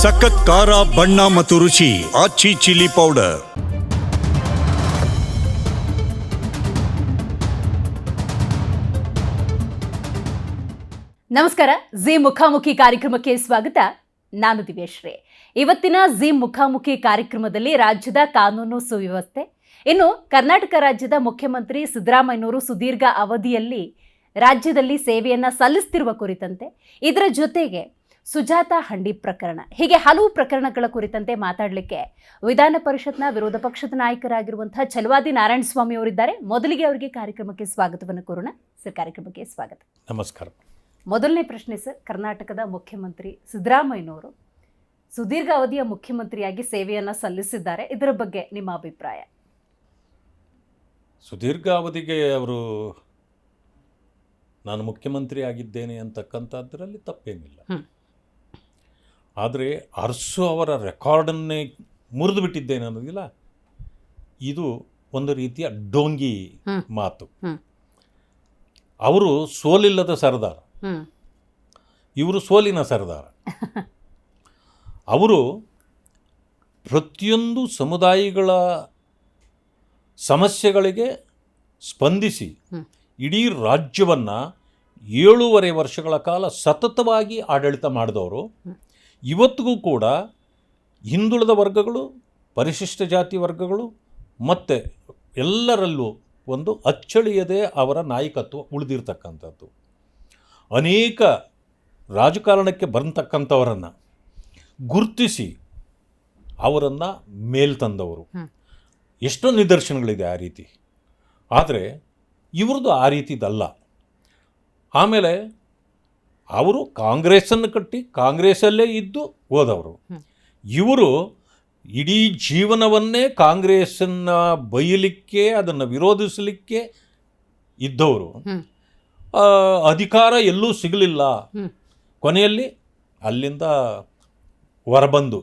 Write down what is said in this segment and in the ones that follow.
ಸಖತ್ ಖಾರ, ಬಣ್ಣ ಮತ್ತು ರುಚಿ ಆಚಿ ಚಿಲ್ಲಿ ಪೌಡರ್. ನಮಸ್ಕಾರ. ಜಿ ಮುಖಾಮುಖಿ ಕಾರ್ಯಕ್ರಮಕ್ಕೆ ಸ್ವಾಗತ. ನಾನು ದಿವ್ಯಶ್ರೀ. ಇವತ್ತಿನ ಜಿ ಮುಖಾಮುಖಿ ಕಾರ್ಯಕ್ರಮದಲ್ಲಿ ರಾಜ್ಯದ ಕಾನೂನು ಸುವ್ಯವಸ್ಥೆ, ಇನ್ನು ಕರ್ನಾಟಕ ರಾಜ್ಯದ ಮುಖ್ಯಮಂತ್ರಿ ಸಿದ್ದರಾಮಯ್ಯನವರು ಸುದೀರ್ಘ ಅವಧಿಯಲ್ಲಿ ರಾಜ್ಯದಲ್ಲಿ ಸೇವೆಯನ್ನ ಸಲ್ಲಿಸುತ್ತಿರುವ ಕುರಿತಂತೆ, ಇದರ ಜೊತೆಗೆ ಸುಜಾತ ಹಂಡಿ ಪ್ರಕರಣ, ಹೀಗೆ ಹಲವು ಪ್ರಕರಣಗಳ ಕುರಿತಂತೆ ಮಾತಾಡಲಿಕ್ಕೆ ವಿಧಾನ ಪರಿಷತ್ನ ವಿರೋಧ ಪಕ್ಷದ ನಾಯಕರಾಗಿರುವಂತಹ ಛಲವಾದಿ ನಾರಾಯಣಸ್ವಾಮಿ ಅವರಿದ್ದಾರೆ. ಮೊದಲಿಗೆ ಅವರಿಗೆ ಕಾರ್ಯಕ್ರಮಕ್ಕೆ ಸ್ವಾಗತವನ್ನು ಕೋರೋಣ. ಸರ್, ಕಾರ್ಯಕ್ರಮಕ್ಕೆ ಸ್ವಾಗತ. ನಮಸ್ಕಾರ. ಮೊದಲನೇ ಪ್ರಶ್ನೆ ಸರ್, ಕರ್ನಾಟಕದ ಮುಖ್ಯಮಂತ್ರಿ ಸಿದ್ದರಾಮಯ್ಯನವರು ಸುದೀರ್ಘ ಅವಧಿಯ ಮುಖ್ಯಮಂತ್ರಿಯಾಗಿ ಸೇವೆಯನ್ನು ಸಲ್ಲಿಸಿದ್ದಾರೆ. ಇದರ ಬಗ್ಗೆ ನಿಮ್ಮ ಅಭಿಪ್ರಾಯ? ಸುದೀರ್ಘ ಅವಧಿಗೆ ಅವರು ನಾನು ಮುಖ್ಯಮಂತ್ರಿ ಆಗಿದ್ದೇನೆ ಅಂತಕ್ಕಂಥದ್ರಲ್ಲಿ ತಪ್ಪೇನಿಲ್ಲ. ಆದರೆ ಅರಸು ಅವರ ರೆಕಾರ್ಡನ್ನೇ ಮುರಿದು ಬಿಟ್ಟಿದ್ದೇನೆ ಅನ್ನೋದಿಲ್ಲ, ಇದು ಒಂದು ರೀತಿಯ ಡೋಂಗಿ ಮಾತು. ಅವರು ಸೋಲಿಲ್ಲದ ಸರ್ದಾರ, ಇವರು ಸೋಲಿನ ಸರ್ದಾರ. ಅವರು ಪ್ರತಿಯೊಂದು ಸಮುದಾಯಗಳ ಸಮಸ್ಯೆಗಳಿಗೆ ಸ್ಪಂದಿಸಿ ಇಡೀ ರಾಜ್ಯವನ್ನು 7.5 ವರ್ಷಗಳ ಕಾಲ ಸತತವಾಗಿ ಆಡಳಿತ ಮಾಡಿದವರು. ಇವತ್ತಿಗೂ ಕೂಡ ಹಿಂದುಳಿದ ವರ್ಗಗಳು, ಪರಿಶಿಷ್ಟ ಜಾತಿ ವರ್ಗಗಳು ಮತ್ತು ಎಲ್ಲರಲ್ಲೂ ಒಂದು ಅಚ್ಚಳಿಯದೆ ಅವರ ನಾಯಕತ್ವ ಉಳಿದಿರ್ತಕ್ಕಂಥದ್ದು. ಅನೇಕ ರಾಜಕಾರಣಕ್ಕೆ ಬರತಕ್ಕಂಥವರನ್ನು ಗುರುತಿಸಿ ಅವರನ್ನು ಮೇಲ್ತಂದವರು. ಎಷ್ಟೋ ನಿದರ್ಶನಗಳಿದೆ ಆ ರೀತಿ. ಆದರೆ ಇವ್ರದ್ದು ಆ ರೀತಿದಲ್ಲ. ಆಮೇಲೆ ಅವರು ಕಾಂಗ್ರೆಸ್ಸನ್ನು ಕಟ್ಟಿ ಕಾಂಗ್ರೆಸ್ಸಲ್ಲೇ ಇದ್ದು ಹೋದವರು. ಇವರು ಇಡೀ ಜೀವನವನ್ನೇ ಕಾಂಗ್ರೆಸ್ಸನ್ನು ಬೈಯಲಿಕ್ಕೆ, ಅದನ್ನು ವಿರೋಧಿಸಲಿಕ್ಕೆ ಇದ್ದವರು. ಅಧಿಕಾರ ಎಲ್ಲೂ ಸಿಗಲಿಲ್ಲ. ಕೊನೆಯಲ್ಲಿ ಅಲ್ಲಿಂದ ಹೊರಬಂದು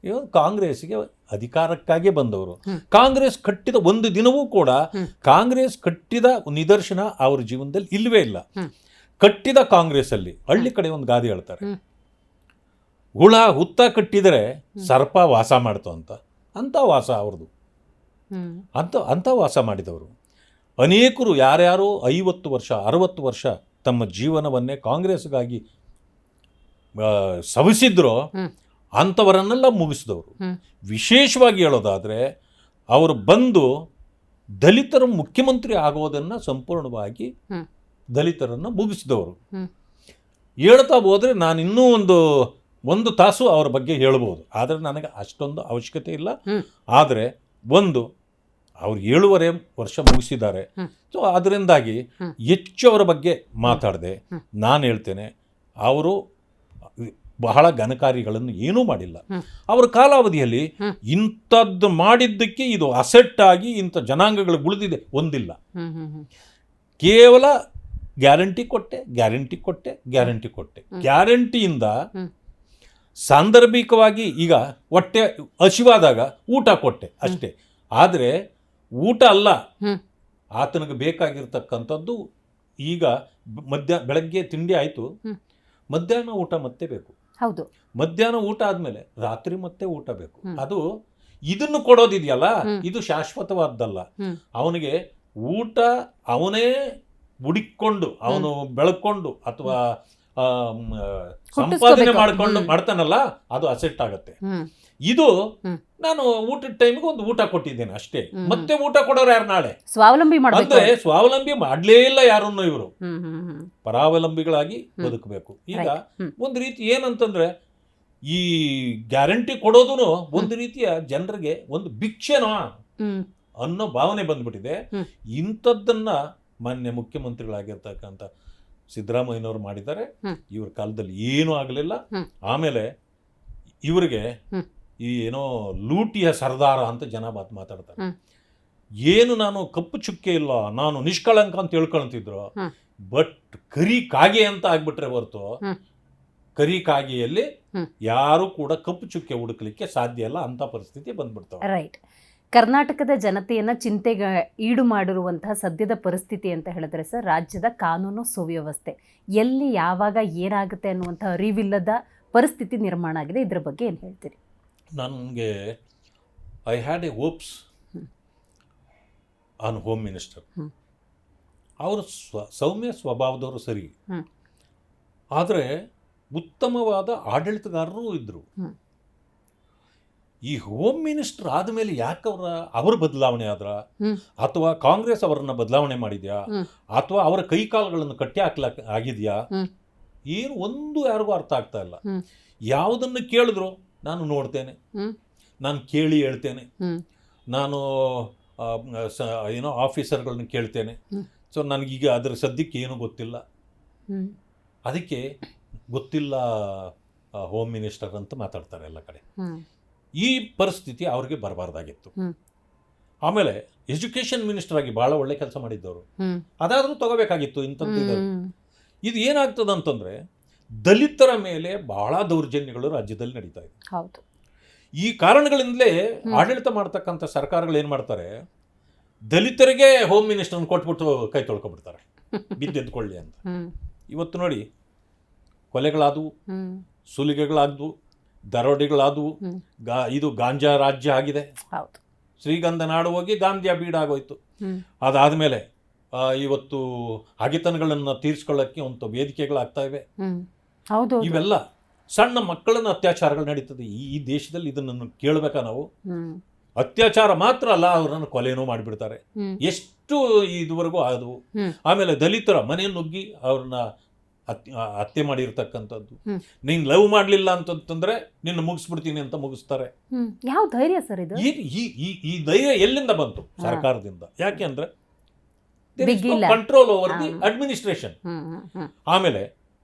ಇವರು ಕಾಂಗ್ರೆಸ್ಗೆ ಅಧಿಕಾರಕ್ಕಾಗಿ ಬಂದವರು. ಕಾಂಗ್ರೆಸ್ ಕಟ್ಟಿದ ಒಂದು ದಿನವೂ ಕೂಡ ಕಾಂಗ್ರೆಸ್ ಕಟ್ಟಿದ ನಿದರ್ಶನ ಅವ್ರ ಜೀವನದಲ್ಲಿ ಇಲ್ಲವೇ ಇಲ್ಲ. ಕಟ್ಟಿದ ಕಾಂಗ್ರೆಸ್ಸಲ್ಲಿ ಹಳ್ಳಿ ಕಡೆ ಒಂದು ಗಾದೆ ಹೇಳ್ತಾರೆ, ಹುಳ ಹುತ್ತ ಕಟ್ಟಿದರೆ ಸರ್ಪ ವಾಸ ಮಾಡ್ತು ಅಂಥ ವಾಸ ಅವ್ರದ್ದು. ಅಂಥ ವಾಸ ಮಾಡಿದವರು. ಅನೇಕರು ಯಾರ್ಯಾರು 50 ವರ್ಷ 60 ವರ್ಷ ತಮ್ಮ ಜೀವನವನ್ನೇ ಕಾಂಗ್ರೆಸ್ಗಾಗಿ ಸವಿಸಿದ್ರೋ ಅಂಥವರನ್ನೆಲ್ಲ ಮುಗಿಸಿದವರು. ವಿಶೇಷವಾಗಿ ಹೇಳೋದಾದರೆ ಅವರು ಬಂದು ದಲಿತರ ಮುಖ್ಯಮಂತ್ರಿ ಆಗೋದನ್ನು ಸಂಪೂರ್ಣವಾಗಿ ದಲಿತರನ್ನು ಮುಗಿಸಿದವರು. ಹೇಳ್ತಾ ಹೋದರೆ ನಾನು ಇನ್ನೂ ಒಂದು ತಾಸು ಅವರ ಬಗ್ಗೆ ಹೇಳ್ಬೋದು, ಆದರೆ ನನಗೆ ಅಷ್ಟೊಂದು ಅವಶ್ಯಕತೆ ಇಲ್ಲ. ಆದರೆ ಅವರು 7.5 ವರ್ಷ ಮುಗಿಸಿದ್ದಾರೆ. ಸೊ ಅದರಿಂದಾಗಿ ಹೆಚ್ಚು ಅವರ ಬಗ್ಗೆ ಮಾತಾಡದೆ ನಾನು ಹೇಳ್ತೇನೆ, ಅವರು ಬಹಳ ಘನಕಾರ್ಯಗಳನ್ನು ಏನೂ ಮಾಡಿಲ್ಲ. ಅವರ ಕಾಲಾವಧಿಯಲ್ಲಿ ಇಂಥದ್ದು ಮಾಡಿದ್ದಕ್ಕೆ ಇದು ಅಸೆಟ್ ಆಗಿ ಇಂಥ ಜನಾಂಗಗಳು ಉಳಿದಿದೆ ಒಂದಿಲ್ಲ. ಕೇವಲ ಗ್ಯಾರಂಟಿ ಕೊಟ್ಟೆ, ಗ್ಯಾರಂಟಿ ಕೊಟ್ಟೆ, ಗ್ಯಾರಂಟಿ ಕೊಟ್ಟೆ. ಗ್ಯಾರಂಟಿಯಿಂದ ಸಾಂದರ್ಭಿಕವಾಗಿ ಈಗ ಹೊಟ್ಟೆ ಹಸಿವಾದಾಗ ಊಟ ಕೊಟ್ಟೆ ಅಷ್ಟೇ. ಆದರೆ ಊಟ ಅಲ್ಲ, ಆತನಿಗೆ ಬೇಕಾಗಿರ್ತಕ್ಕಂಥದ್ದು ಈಗ ಬೆಳಗ್ಗೆ ತಿಂಡಿ ಆಯಿತು, ಮಧ್ಯಾಹ್ನ ಊಟ ಮತ್ತೆ ಬೇಕು. ಹೌದು, ಮಧ್ಯಾಹ್ನ ಊಟ ಆದಮೇಲೆ ರಾತ್ರಿ ಮತ್ತೆ ಊಟ ಬೇಕು. ಅದು ಇದನ್ನು ಕೊಡೋದಿದೆಯಲ್ಲ, ಇದು ಶಾಶ್ವತವಾದ್ದಲ್ಲ. ಅವನಿಗೆ ಊಟ ಅವನೇ ಹುಡುಕೊಂಡು ಅವನು ಬೆಳ್ಕೊಂಡು ಅಥವಾ ಸಂಪಾದನೆ ಮಾಡ್ತಾನಲ್ಲ, ಅದು ಅಸೆಟ್ ಆಗತ್ತೆ. ಇದು ನಾನು ಊಟದ ಟೈಮಿಗೆ ಒಂದು ಊಟ ಕೊಟ್ಟಿದ್ದೇನೆ ಅಷ್ಟೇ. ಮತ್ತೆ ಊಟ ಕೊಡೋರು ಯಾರು ನಾಳೆ? ಸ್ವಾವಲಂಬಿ ಅಂದ್ರೆ ಸ್ವಾವಲಂಬಿ ಮಾಡಲೇ ಇಲ್ಲ ಯಾರನ್ನು. ಇವರು ಪರಾವಲಂಬಿಗಳಾಗಿ ಬದುಕಬೇಕು. ಈಗ ಒಂದು ರೀತಿ ಏನಂತಂದ್ರೆ, ಈ ಗ್ಯಾರಂಟಿ ಕೊಡೋದು ಒಂದು ರೀತಿಯ ಜನರಿಗೆ ಒಂದು ಭಿಕ್ಷೆನೋ ಅನ್ನೋ ಭಾವನೆ ಬಂದ್ಬಿಟ್ಟಿದೆ. ಇಂಥದ್ದನ್ನ ಮಾನ್ಯ ಮುಖ್ಯಮಂತ್ರಿಗಳಾಗಿರ್ತಕ್ಕಂಥ ಸಿದ್ದರಾಮಯ್ಯನವರು ಮಾಡಿದ್ದಾರೆ. ಇವ್ರ ಕಾಲದಲ್ಲಿ ಏನೂ ಆಗಲಿಲ್ಲ. ಆಮೇಲೆ ಇವರಿಗೆ ಈ ಏನೋ ಲೂಟಿಯ ಸರ್ದಾರ ಅಂತ ಜನ ಮಾತಾಡ್ತಾರೆ. ಏನು ನಾನು ಕಪ್ಪು ಚುಕ್ಕೆ ಇಲ್ಲ, ನಾನು ನಿಷ್ಕಳಂಕ ಅಂತ ಹೇಳ್ಕೊಳ್ತಿದ್ರು. ಬಟ್ ಕರಿ ಕಾಗೆ ಅಂತ ಆಗ್ಬಿಟ್ರೆ ಹೊರತು ಕರಿ ಕಾಗೆಯಲ್ಲಿ ಯಾರು ಕೂಡ ಕಪ್ಪು ಚುಕ್ಕೆ ಹುಡುಕ್ಲಿಕ್ಕೆ ಸಾಧ್ಯ ಇಲ್ಲ. ಅಂತ ಪರಿಸ್ಥಿತಿ ಬಂದ್ಬಿಡ್ತಾವೆ. ರೈಟ್. ಕರ್ನಾಟಕದ ಜನತೆಯನ್ನು ಚಿಂತೆಗೆ ಈಡು ಮಾಡಿರುವಂತಹ ಸದ್ಯದ ಪರಿಸ್ಥಿತಿ ಅಂತ ಹೇಳಿದ್ರೆ ಸರ್, ರಾಜ್ಯದ ಕಾನೂನು ಸುವ್ಯವಸ್ಥೆ ಎಲ್ಲಿ ಯಾವಾಗ ಏನಾಗುತ್ತೆ ಅನ್ನುವಂಥ ಅರಿವಿಲ್ಲದ ಪರಿಸ್ಥಿತಿ ನಿರ್ಮಾಣ ಆಗಿದೆ. ಇದ್ರ ಬಗ್ಗೆ ಏನು ಹೇಳ್ತೀರಿ? ನನಗೆ I had A hopes on home minister. ಅವರು ಸೌಮ್ಯ ಸ್ವಭಾವದವರು ಸರಿ, ಆದರೆ ಉತ್ತಮವಾದ ಆಡಳಿತಗಾರರು ಇದ್ದರು. ಈ ಹೋಮ್ ಮಿನಿಸ್ಟರ್ ಆದಮೇಲೆ ಯಾಕೆ ಅವ್ರ ಬದಲಾವಣೆ ಆದ್ರ, ಅಥವಾ ಕಾಂಗ್ರೆಸ್ ಅವರನ್ನ ಬದಲಾವಣೆ ಮಾಡಿದ್ಯಾ, ಅಥವಾ ಅವರ ಕೈಕಾಲುಗಳನ್ನು ಕಟ್ಟಿ ಹಾಕ್ಲಾಕ ಆಗಿದೆಯಾ, ಏನು ಒಂದು ಯಾರಿಗೂ ಅರ್ಥ ಆಗ್ತಾ ಇಲ್ಲ. ಯಾವುದನ್ನು ಕೇಳಿದ್ರು ನಾನು ನೋಡ್ತೇನೆ, ನಾನು ಕೇಳಿ ಹೇಳ್ತೇನೆ, ನಾನು ಏನೋ ಆಫೀಸರ್ಗಳನ್ನ ಕೇಳ್ತೇನೆ, ಸೊ ನನಗೀಗ ಅದರ ಸದ್ಯಕ್ಕೆ ಏನೂ ಗೊತ್ತಿಲ್ಲ, ಅದಕ್ಕೆ ಗೊತ್ತಿಲ್ಲ ಹೋಮ್ ಮಿನಿಸ್ಟರ್ ಅಂತ ಮಾತಾಡ್ತಾರೆ ಎಲ್ಲ ಕಡೆ. ಈ ಪರಿಸ್ಥಿತಿ ಅವ್ರಿಗೆ ಬರಬಾರ್ದಾಗಿತ್ತು. ಆಮೇಲೆ ಎಜುಕೇಷನ್ ಮಿನಿಸ್ಟರ್ ಆಗಿ ಭಾಳ ಒಳ್ಳೆ ಕೆಲಸ ಮಾಡಿದ್ದವರು, ಅದಾದರೂ ತಗೋಬೇಕಾಗಿತ್ತು. ಇಂಥದ್ದು ಇದು ಏನಾಗ್ತದೆ ಅಂತಂದರೆ, ದಲಿತರ ಮೇಲೆ ಬಹಳ ದೌರ್ಜನ್ಯಗಳು ರಾಜ್ಯದಲ್ಲಿ ನಡೀತಾ ಇದೆ. ಹೌದು. ಈ ಕಾರಣಗಳಿಂದಲೇ ಆಡಳಿತ ಮಾಡ್ತಕ್ಕಂಥ ಸರ್ಕಾರಗಳು ಏನು ಮಾಡ್ತಾರೆ, ದಲಿತರಿಗೆ ಹೋಮ್ ಮಿನಿಸ್ಟರ್ನ ಕೊಟ್ಬಿಟ್ಟು ಕೈ ತೊಳ್ಕೊಬಿಡ್ತಾರೆ, ಬಿದ್ದೆದ್ಕೊಳ್ಳಿ ಅಂತ. ಇವತ್ತು ನೋಡಿ, ಕೊಲೆಗಳಾದವು, ಸುಲಿಗೆಗಳಾದವು, ದರೋಡೆಗಳಾದವು, ಇದು ಗಾಂಜಾ ರಾಜ್ಯ ಆಗಿದೆ. ಶ್ರೀಗಂಧ ನಾಡು ಹೋಗಿ ಗಾಂಧಿಯ ಬೀಡಾಗೋಯ್ತು. ಅದಾದಮೇಲೆ ಇವತ್ತು ಹಗೆತನಗಳನ್ನು ತೀರಿಸ್ಕೊಳ್ಳೋಕ್ಕೆ ಒಂದು ವೇದಿಕೆಗಳಾಗ್ತಾ ಇವೆ. ಇವೆಲ್ಲ ಸಣ್ಣ ಮಕ್ಕಳನ್ನ ಅತ್ಯಾಚಾರಗಳು ನಡೀತದೆ ಈ ದೇಶದಲ್ಲಿ. ಇದನ್ನು ಕೇಳಬೇಕಾ ನಾವು? ಅತ್ಯಾಚಾರ ಮಾತ್ರ ಅಲ್ಲ, ಅವರನ್ನು ಕೊಲೆನೂ ಮಾಡಿಬಿಡ್ತಾರೆ. ಎಷ್ಟು ಇದುವರೆಗೂ ಆದವು. ಆಮೇಲೆ ದಲಿತರ ಮನೆ ನುಗ್ಗಿ ಅವ್ರನ್ನ ಹತ್ಯೆ ಮಾಡಿರ್ತಕ್ಕಂಥದ್ದು. ನೀನ್ ಲವ್ ಮಾಡಲಿಲ್ಲ ಅಂತಂದ್ರೆ ನಿನ್ನ ಮುಗಿಸ್ಬಿಡ್ತೀನಿ ಅಂತ ಮುಗಿಸ್ತಾರೆ. ಯಾವ ಧೈರ್ಯ ಸರ್ ಇದು? ಈ ಧೈರ್ಯ ಎಲ್ಲಿಂದ ಬಂತು? ಸರ್ಕಾರದಿಂದ. ಯಾಕೆ ಅಂದ್ರೆ ಕಂಟ್ರೋಲ್ ಓವರ್ ದಿ ಅಡ್ಮಿನಿಸ್ಟ್ರೇಷನ್. ಆಮೇಲೆ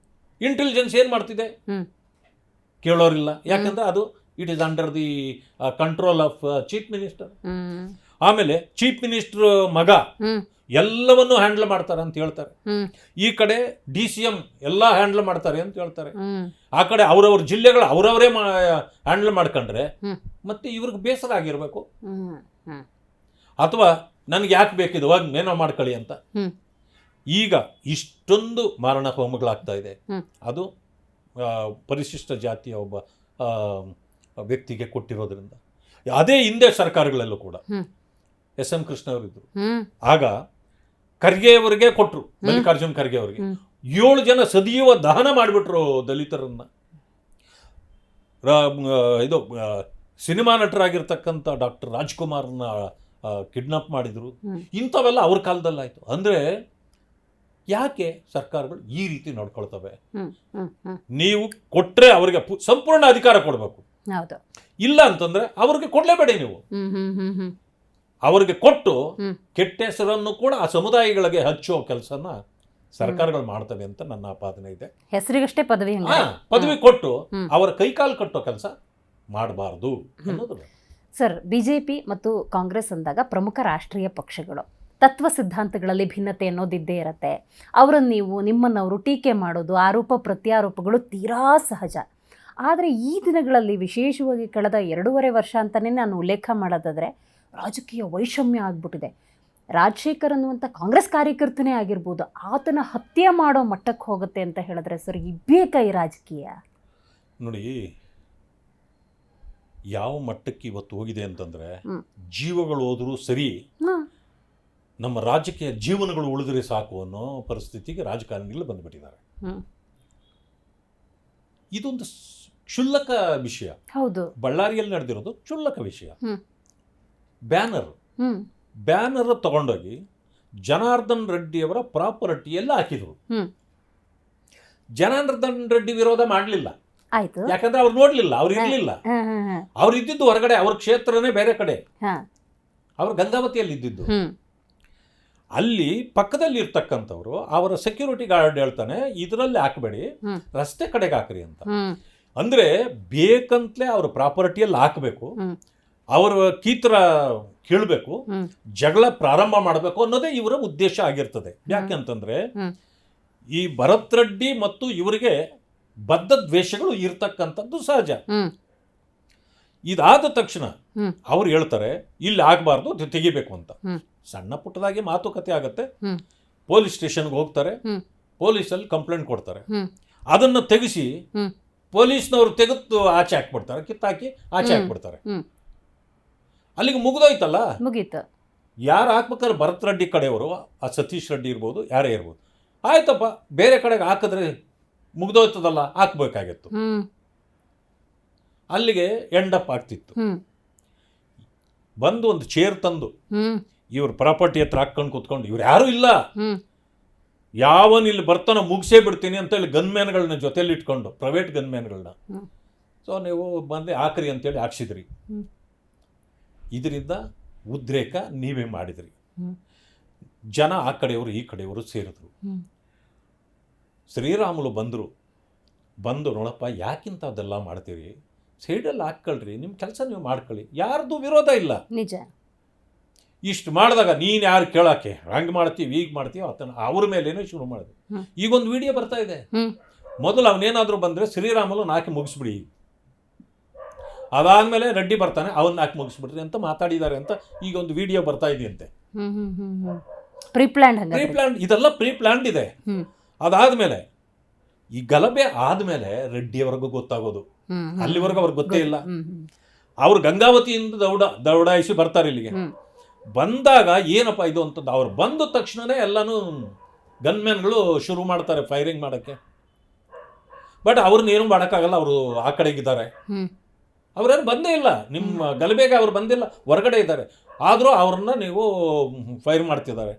ಇಂಟೆಲಿಜೆನ್ಸ್ ಏನ್ ಮಾಡ್ತಿದೆ ಕೇಳೋರಿಲ್ಲ. ಯಾಕಂದ್ರೆ ಅದು it is under the control of chief minister. ಆಮೇಲೆ ಚೀಫ್ ಮಿನಿಸ್ಟರ್ ಮಗ ಎಲ್ಲವನ್ನೂ ಹ್ಯಾಂಡಲ್ ಮಾಡ್ತಾರೆ ಅಂತ ಹೇಳ್ತಾರೆ. ಈ ಕಡೆ DCM ಎಲ್ಲ ಹ್ಯಾಂಡಲ್ ಮಾಡ್ತಾರೆ ಅಂತ ಹೇಳ್ತಾರೆ. ಆ ಕಡೆ ಅವ್ರವ್ರ ಜಿಲ್ಲೆಗಳು ಅವರವರೇ ಹ್ಯಾಂಡಲ್ ಮಾಡ್ಕೊಂಡ್ರೆ ಮತ್ತೆ ಇವ್ರಿಗೆ ಬೇಸರ ಆಗಿರ್ಬೇಕು, ಅಥವಾ ನನಗೆ ಯಾಕೆ ಬೇಕಿದು ಹೋಗಿ ಏನೋ ಮಾಡ್ಕೊಳ್ಳಿ ಅಂತ. ಈಗ ಇಷ್ಟೊಂದು ಮಾರಣ ಹೋಮಗಳಾಗ್ತಾ ಇದೆ. ಅದು ಪರಿಶಿಷ್ಟ ಜಾತಿಯ ಒಬ್ಬ ವ್ಯಕ್ತಿಗೆ ಕೊಟ್ಟಿರೋದ್ರಿಂದ. ಅದೇ ಹಿಂದೆ ಸರ್ಕಾರಗಳಲ್ಲೂ ಕೂಡ SM ಕೃಷ್ಣ ಅವರು ಇದ್ರು. ಆಗ ಖರ್ಗೆ ಅವರಿಗೆ ಕೊಟ್ಟರು, ಮಲ್ಲಿಕಾರ್ಜುನ್ ಖರ್ಗೆ ಅವರಿಗೆ 7 ಜನ ಸದಿಯುವ ದಹನ ಮಾಡಿಬಿಟ್ರು ದಲಿತರನ್ನ. ಇದು ಸಿನಿಮಾ ನಟರಾಗಿರ್ತಕ್ಕಂಥ ಡಾಕ್ಟರ್ ರಾಜ್ಕುಮಾರ್ನ ಕಿಡ್ನಾಪ್ ಮಾಡಿದ್ರು. ಇಂಥವೆಲ್ಲ ಅವ್ರ ಕಾಲದಲ್ಲಾಯ್ತು. ಅಂದ್ರೆ ಯಾಕೆ ಸರ್ಕಾರಗಳು ಈ ರೀತಿ ನೋಡ್ಕೊಳ್ತವೆ? ನೀವು ಕೊಟ್ರೆ ಅವರಿಗೆ ಸಂಪೂರ್ಣ ಅಧಿಕಾರ ಕೊಡಬೇಕು. ಇಲ್ಲ ಅಂತಂದ್ರೆ ಅವ್ರಿಗೆ ಕೊಡ್ಲೇಬೇಡಿ. ನೀವು ಅವರಿಗೆ ಕೊಟ್ಟು ಕೆಟ್ಟ ಹೆಸರನ್ನು ಕೂಡ ಆ ಸಮುದಾಯಗಳಿಗೆ ಹಚ್ಚುವ ಕೆಲಸನ ಸರ್ಕಾರಗಳು ಮಾಡ್ತವೆ ಅಂತ ನನ್ನ ಆಪಾದನೆ ಇದೆ. ಹೆಸರಿಗಷ್ಟೇ ಪದವಿ ಕೊಟ್ಟು ಅವರ ಕೈಕಾಲು ಕಟ್ಟೋ ಕೆಲಸ ಮಾಡಬಾರ್ದು ಅನ್ನೋದು. ಸರ್, ಬಿಜೆಪಿ ಮತ್ತು ಕಾಂಗ್ರೆಸ್ ಅಂದಾಗ ಪ್ರಮುಖ ರಾಷ್ಟ್ರೀಯ ಪಕ್ಷಗಳು, ತತ್ವ ಸಿದ್ಧಾಂತಗಳಲ್ಲಿ ಭಿನ್ನತೆ ಅನ್ನೋದಿದ್ದೇ ಇರುತ್ತೆ. ಅವರನ್ನು ನಿಮ್ಮನ್ನವರು ಟೀಕೆ ಮಾಡೋದು, ಆರೋಪ ಪ್ರತ್ಯಾರೋಪಗಳು ತೀರಾ ಸಹಜ. ಆದರೆ ಈ ದಿನಗಳಲ್ಲಿ ವಿಶೇಷವಾಗಿ ಕಳೆದ 2.5 ವರ್ಷ ಅಂತಲೇ ನಾನು ಉಲ್ಲೇಖ ಮಾಡೋದಾದರೆ ರಾಜಕೀಯ ವೈಷಮ್ಯ ಆಗ್ಬಿಟ್ಟಿದೆ. ರಾಜಶೇಖರ್ ಅನ್ನುವಂಥ ಕಾಂಗ್ರೆಸ್ ಕಾರ್ಯಕರ್ತನೇ ಆಗಿರ್ಬೋದು, ಆತನ ಹತ್ಯೆ ಮಾಡೋ ಮಟ್ಟಕ್ಕೆ ಹೋಗುತ್ತೆ ಅಂತ ಹೇಳಿದ್ರೆ ಸರ್, ಬೇಕಾ ಈ ರಾಜಕೀಯ? ನೋಡಿ, ಯಾವ ಮಟ್ಟಕ್ಕೆ ಇವತ್ತು ಹೋಗಿದೆ ಅಂತಂದ್ರೆ, ಜೀವಗಳು ಹೋದರೂ ಸರಿ, ನಮ್ಮ ರಾಜಕೀಯ ಜೀವನಗಳು ಉಳಿದ್ರೆ ಸಾಕು ಅನ್ನೋ ಪರಿಸ್ಥಿತಿಗೆ ರಾಜಕಾರಣಿಗಳು ಬಂದುಬಿಟ್ಟಿದ್ದಾರೆ. ಇದೊಂದು ಕ್ಷುಲ್ಲಕ ವಿಷಯ. ಹೌದು, ಬಳ್ಳಾರಿಯಲ್ಲಿ ನಡೆದಿರೋದು ಕ್ಷುಲ್ಲಕ ವಿಷಯ. ಬ್ಯಾನರ್ ತಗೊಂಡೋಗಿ ಜನಾರ್ದನ್ ರೆಡ್ಡಿಯವರ ಪ್ರಾಪರ್ಟಿಯೆಲ್ಲ ಹಾಕಿದ್ರು. ಜನಾರ್ದನ್ ರೆಡ್ಡಿ ವಿರೋಧ ಮಾಡಲಿಲ್ಲ, ಯಾಕಂದ್ರೆ ಅವ್ರು ನೋಡ್ಲಿಲ್ಲ, ಅವ್ರು ಇರ್ಲಿಲ್ಲ. ಅವ್ರು ಇದ್ದಿದ್ದು ಹೊರಗಡೆ, ಅವ್ರ ಕ್ಷೇತ್ರನೇ ಬೇರೆ ಕಡೆ, ಅವ್ರು ಗಂಗಾವತಿಯಲ್ಲಿ ಇದ್ದಿದ್ದು. ಅಲ್ಲಿ ಪಕ್ಕದಲ್ಲಿ ಇರ್ತಕ್ಕಂಥವ್ರು ಅವರ ಸೆಕ್ಯೂರಿಟಿ ಗಾರ್ಡ್ ಹೇಳ್ತಾನೆ, ಇದರಲ್ಲಿ ಹಾಕಬೇಡಿ, ರಸ್ತೆ ಕಡೆಗೆ ಹಾಕ್ರಿ ಅಂತ. ಅಂದ್ರೆ ಬೇಕಂತಲೇ ಅವ್ರ ಪ್ರಾಪರ್ಟಿಯಲ್ಲಿ ಹಾಕಬೇಕು, ಅವರ ಕೀತ್ರ ಕೇಳಬೇಕು, ಜಗಳ ಪ್ರಾರಂಭ ಮಾಡಬೇಕು ಅನ್ನೋದೇ ಇವರ ಉದ್ದೇಶ ಆಗಿರ್ತದೆ. ಯಾಕೆಂತಂದ್ರೆ ಈ ಭರತ್ ರೆಡ್ಡಿ ಮತ್ತು ಇವರಿಗೆ ಬದ್ಧ ದ್ವೇಷಗಳು ಇರ್ತಕ್ಕಂಥದ್ದು ಸಹಜ. ಇದಾದ ತಕ್ಷಣ ಅವ್ರು ಹೇಳ್ತಾರೆ ಇಲ್ಲಿ ಆಗಬಾರ್ದು, ತೆಗಿಬೇಕು ಅಂತ. ಸಣ್ಣ ಪುಟ್ಟದಾಗಿ ಮಾತುಕತೆ ಆಗತ್ತೆ, ಪೊಲೀಸ್ ಸ್ಟೇಷನ್ಗೆ ಹೋಗ್ತಾರೆ, ಪೊಲೀಸಲ್ಲಿ ಕಂಪ್ಲೇಂಟ್ ಕೊಡ್ತಾರೆ, ಅದನ್ನು ತೆಗೆಸಿ ಪೊಲೀಸ್ನವ್ರು ತೆಗೆದು ಆಚೆ ಹಾಕ್ಬಿಡ್ತಾರೆ, ಕಿತ್ತಾಕಿ ಆಚೆ ಹಾಕ್ಬಿಡ್ತಾರೆ. ಅಲ್ಲಿಗೆ ಮುಗಿದೋಯ್ತಲ್ಲ. ಮುಗೀತು. ಯಾರು ಹಾಕ್ಬೇಕಾದ್ರೆ ಭರತ್ ರೆಡ್ಡಿ ಕಡೆಯವರು, ಆ ಸತೀಶ್ ರೆಡ್ಡಿ ಇರ್ಬೋದು, ಯಾರೇ ಇರ್ಬೋದು, ಆಯ್ತಪ್ಪ ಬೇರೆ ಕಡೆಗೆ ಹಾಕಿದ್ರೆ ಮುಗ್ದೋಯ್ತದಲ್ಲ, ಹಾಕ್ಬೇಕಾಗಿತ್ತು. ಅಲ್ಲಿಗೆ ಎಂಡಪ್ ಆಗ್ತಿತ್ತು. ಬಂದು ಒಂದು ಚೇರ್ ತಂದು ಇವ್ರ ಪ್ರಾಪರ್ಟಿ ಹತ್ರ ಹಾಕೊಂಡು ಕೂತ್ಕೊಂಡು, ಇವ್ರು ಯಾರೂ ಇಲ್ಲ, ಯಾವನ್ ಇಲ್ಲಿ ಬರ್ತಾನೋ ಮುಗಿಸೇ ಬಿಡ್ತೀನಿ ಅಂತೇಳಿ ಗನ್ಮ್ಯಾನ್ಗಳನ್ನ ಜೊತೆಲಿ ಇಟ್ಕೊಂಡು, ಪ್ರೈವೇಟ್ ಗನ್ಮ್ಯಾನ್ಗಳನ್ನ, ಸೊ ನೀವು ಬಂದು ಹಾಕ್ರಿ ಅಂತೇಳಿ ಹಾಕ್ಸಿದ್ರಿ. ಇದರಿಂದ ಉದ್ರೇಕ ನೀವೇ ಮಾಡಿದ್ರಿ. ಜನ ಆ ಕಡೆಯವರು ಈ ಕಡೆಯವರು ಸೇರಿದ್ರು. ಶ್ರೀರಾಮುಲು ಬಂದು ನೋಡಪ್ಪ ಯಾಕಿಂಥದ್ದೆಲ್ಲ ಮಾಡ್ತೀರಿ, ಸೈಡಲ್ಲಿ ಹಾಕ್ಕೊಳ್ರಿ, ನಿಮ್ಮ ಕೆಲಸ ನೀವು ಮಾಡ್ಕೊಳ್ಳಿ, ಯಾರ್ದು ವಿರೋಧ ಇಲ್ಲ. ನಿಜ. ಇಷ್ಟು ಮಾಡಿದಾಗ ನೀನು ಯಾರು ಕೇಳೋಕ್ಕೆ, ಹಂಗೆ ಮಾಡ್ತೀವಿ ಈಗ ಮಾಡ್ತೀವಿ ಆತನ ಅವ್ರ ಮೇಲೇನೆ ಶುರು ಮಾಡಿದ್ವಿ. ಈಗೊಂದು ವಿಡಿಯೋ ಬರ್ತಾ ಇದೆ. ಮೊದಲು ಅವನೇನಾದರೂ ಬಂದರೆ ಶ್ರೀರಾಮುಲು ನಾಕಿ ಮುಗಿಸ್ಬಿಡಿ, ಅದಾದಮೇಲೆ ರೆಡ್ಡಿ ಬರ್ತಾನೆ ಅವನ್ನ ನಾಕಿ ಮುಗಿಸ್ಬಿಡ್ರಿ ಅಂತ ಮಾತಾಡಿದ್ದಾರೆ ಅಂತ ಈಗ ಒಂದು ವಿಡಿಯೋ ಬರ್ತಾ ಇದೆಯಂತೆ. ಪ್ರೀಪ್ಲ್ಯಾಂಡ್ ಇದೆಲ್ಲ ಪ್ರೀಪ್ಲ್ಯಾಂಡ್ ಇದೆ. ಅದಾದಮೇಲೆ ಈ ಗಲಭೆ ಆದಮೇಲೆ ರೆಡ್ಡಿಯವರೆಗೂ ಗೊತ್ತಾಗೋದು, ಅಲ್ಲಿವರೆಗೂ ಅವ್ರಿಗೆ ಗೊತ್ತೇ ಇಲ್ಲ. ಅವ್ರು ಗಂಗಾವತಿಯಿಂದ ದೌಡಾಯಿಸಿ ಬರ್ತಾರೆ ಇಲ್ಲಿಗೆ. ಬಂದಾಗ ಏನಪ್ಪ ಇದು ಅಂತಂದು ಅವ್ರು ಬಂದ ತಕ್ಷಣನೇ ಎಲ್ಲನೂ ಗನ್ಮ್ಯಾನ್ಗಳು ಶುರು ಮಾಡ್ತಾರೆ ಫೈರಿಂಗ್ ಮಾಡೋಕ್ಕೆ. ಬಟ್ ಅವ್ರನ್ನ ಏನು ಮಾಡೋಕ್ಕಾಗಲ್ಲ, ಅವರು ಆ ಕಡೆಗಿದ್ದಾರೆ, ಅವ್ರೇನು ಬಂದೇ ಇಲ್ಲ, ನಿಮ್ಮ ಗಲಭೆಗೆ ಅವ್ರು ಬಂದಿಲ್ಲ, ಹೊರಗಡೆ ಇದ್ದಾರೆ. ಆದರೂ ಅವ್ರನ್ನ ನೀವು ಫೈರ್ ಮಾಡ್ತಿದ್ದಾರೆ.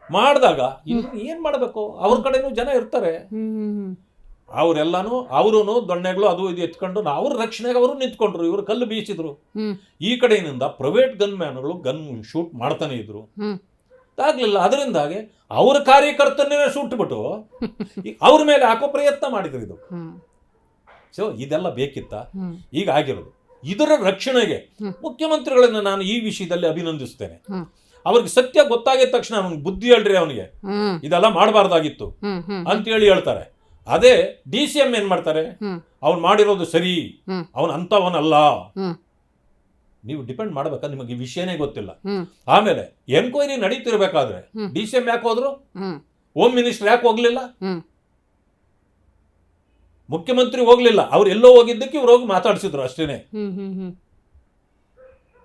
ಮಾಡಿದಾಗ ಇನ್ನು ಏನು ಮಾಡಬೇಕು, ಅವ್ರ ಕಡೆನೂ ಜನ ಇರ್ತಾರೆ, ಅವರೆಲ್ಲಾನು ಅವರು ದೊಣ್ಣೆಗಳು ಅದು ಇದು ಎತ್ಕೊಂಡು ಅವ್ರ ರಕ್ಷಣೆಗೆ ಅವರು ನಿಂತ್ಕೊಂಡ್ರು, ಇವರು ಕಲ್ಲು ಬೀಸಿದ್ರು. ಈ ಕಡೆಯಿಂದ ಪ್ರೈವೇಟ್ ಗನ್ಮ್ಯಾನ್ಗಳು ಗನ್ ಶೂಟ್ ಮಾಡ್ತಾನೆ ಇದ್ರು, ಆಗ್ಲಿಲ್ಲ. ಅದರಿಂದಾಗಿ ಅವ್ರ ಕಾರ್ಯಕರ್ತನೇ ಸುಟ್ಬಿಟ್ಟು ಅವ್ರ ಮೇಲೆ ಹಾಕೋ ಪ್ರಯತ್ನ ಮಾಡಿದ್ರು. ಇದು ಸೊ ಇದೆಲ್ಲ ಬೇಕಿತ್ತ? ಈಗ ಆಗಿರೋದು ಇದರ ರಕ್ಷಣೆಗೆ ಮುಖ್ಯಮಂತ್ರಿಗಳನ್ನ ನಾನು ಈ ವಿಷಯದಲ್ಲಿ ಅಭಿನಂದಿಸ್ತೇನೆ. ಅವ್ರಿಗೆ ಸತ್ಯ ಗೊತ್ತಾಗಿದ ತಕ್ಷಣ ಅವ್ನಿಗೆ ಬುದ್ಧಿ ಹೇಳ್ರಿ, ಅವನಿಗೆ ಇದೆಲ್ಲ ಮಾಡಬಾರ್ದಾಗಿತ್ತು ಅಂತೇಳಿ ಹೇಳ್ತಾರೆ. ಅದೇ DCM ಏನ್ ಮಾಡ್ತಾರೆ, ಅವ್ನು ಮಾಡಿರೋದು ಸರಿ, ಅವನು ಅಂತವನಲ್ಲ. ನೀವು ಡಿಪೆಂಡ್ ಮಾಡ್ಬೇಕಾ, ನಿಮಗೆ ವಿಷಯನೇ ಗೊತ್ತಿಲ್ಲ. ಆಮೇಲೆ ಎನ್ಕ್ವೈರಿ ನಡೀತಿರ್ಬೇಕಾದ್ರೆ DCM ಯಾಕೆ ಹೋದ್ರು, ಹೋಮ್ ಮಿನಿಸ್ಟರ್ ಯಾಕೆ ಹೋಗ್ಲಿಲ್ಲ, ಮುಖ್ಯಮಂತ್ರಿ ಹೋಗ್ಲಿಲ್ಲ, ಅವ್ರು ಎಲ್ಲೋ ಹೋಗಿದ್ದಕ್ಕೆ ಇವ್ರು ಹೋಗಿ ಮಾತಾಡ್ಸಿದ್ರು ಅಷ್ಟೇನೆ.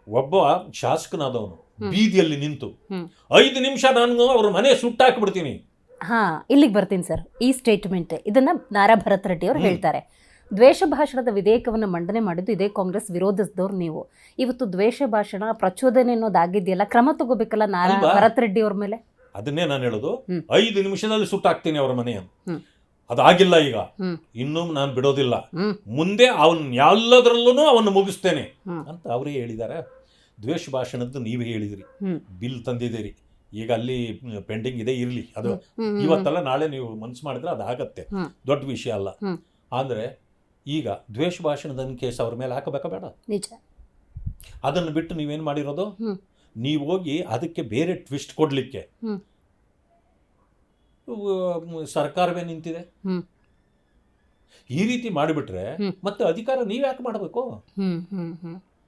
ಒಬ್ಬ ಶಾಸಕನಾದವನು ಬೀದಿಯಲ್ಲಿ ನಿಂತು 5 ನಿಮಿಷ ನಾನು ಅವ್ರ ಮನೆ ಸುಟ್ಟಾಕ್ಬಿಡ್ತೀನಿ. ಇಲ್ಲಿಗೆ ಬರ್ತೀನಿ ಸರ್. ಈ ಸ್ಟೇಟ್ಮೆಂಟ್ ಇದನ್ನ ನಾರಾ ಭರತ್ ರೆಡ್ಡಿ ಅವರು ಹೇಳ್ತಾರೆ. ದ್ವೇಷ ಭಾಷಣದ ವಿಧೇಯಕವನ್ನು ಮಂಡನೆ ಮಾಡಿದ್ದು ಇದೇ ಕಾಂಗ್ರೆಸ್ ವಿರೋಧಿಸಿದವ್ರು ನೀವು. ಇವತ್ತು ದ್ವೇಷ ಭಾಷಣ ಪ್ರಚೋದನೆ ಅನ್ನೋದಾಗಿದೆಯಲ್ಲ, ಕ್ರಮ ತಗೋಬೇಕಲ್ಲ ನಾರಾ ಭರತ್ ರೆಡ್ಡಿ ಅವ್ರ ಮೇಲೆ. ಅದನ್ನೇ ನಾನು ಹೇಳೋದು, 5 ನಿಮಿಷದಲ್ಲಿ ಸುಟ್ಟಾಕ್ತೀನಿ ಅವ್ರ ಮನೆಯನ್ನು. ಅದಾಗಿಲ್ಲ, ಈಗ ಇನ್ನೂ ನಾನು ಬಿಡೋದಿಲ್ಲ, ಮುಂದೆ ಅವನ್ ಎಲ್ಲದರಲ್ಲೂ ಅವನ್ನ ಮುಗಿಸ್ತೇನೆ ಅಂತ ಅವರೇ ಹೇಳಿದ್ದಾರೆ. ದ್ವೇಷ ಭಾಷಣದ್ದು ನೀವೇ ಹೇಳಿದ್ರಿ, ಬಿಲ್ ತಂದಿದ್ದೀರಿ, ಈಗ ಅಲ್ಲಿ ಪೆಂಡಿಂಗ್ ಇದೆ, ಇರಲಿ, ಅದು ಇವತ್ತಲ್ಲ ನಾಳೆ ನೀವು ಮನ್ಸು ಮಾಡಿದ್ರೆ ಅದಾಗತ್ತೆ, ದೊಡ್ಡ ವಿಷಯ ಅಲ್ಲ. ಆದರೆ ಈಗ ದ್ವೇಷ ಭಾಷಣದ ಕೇಸ್ ಅವ್ರ ಮೇಲೆ ಹಾಕಬೇಕಾ ಬೇಡ? ನಿಜ. ಅದನ್ನು ಬಿಟ್ಟು ನೀವೇನು ಮಾಡಿರೋದು, ನೀವು ಹೋಗಿ ಅದಕ್ಕೆ ಬೇರೆ ಟ್ವಿಸ್ಟ್ ಕೊಡಲಿಕ್ಕೆ ಸರ್ಕಾರವೇ ನಿಂತಿದೆ. ಈ ರೀತಿ ಮಾಡಿಬಿಟ್ರೆ ಮತ್ತೆ ಅಧಿಕಾರ ನೀವು ಯಾಕೆ ಮಾಡಬೇಕು?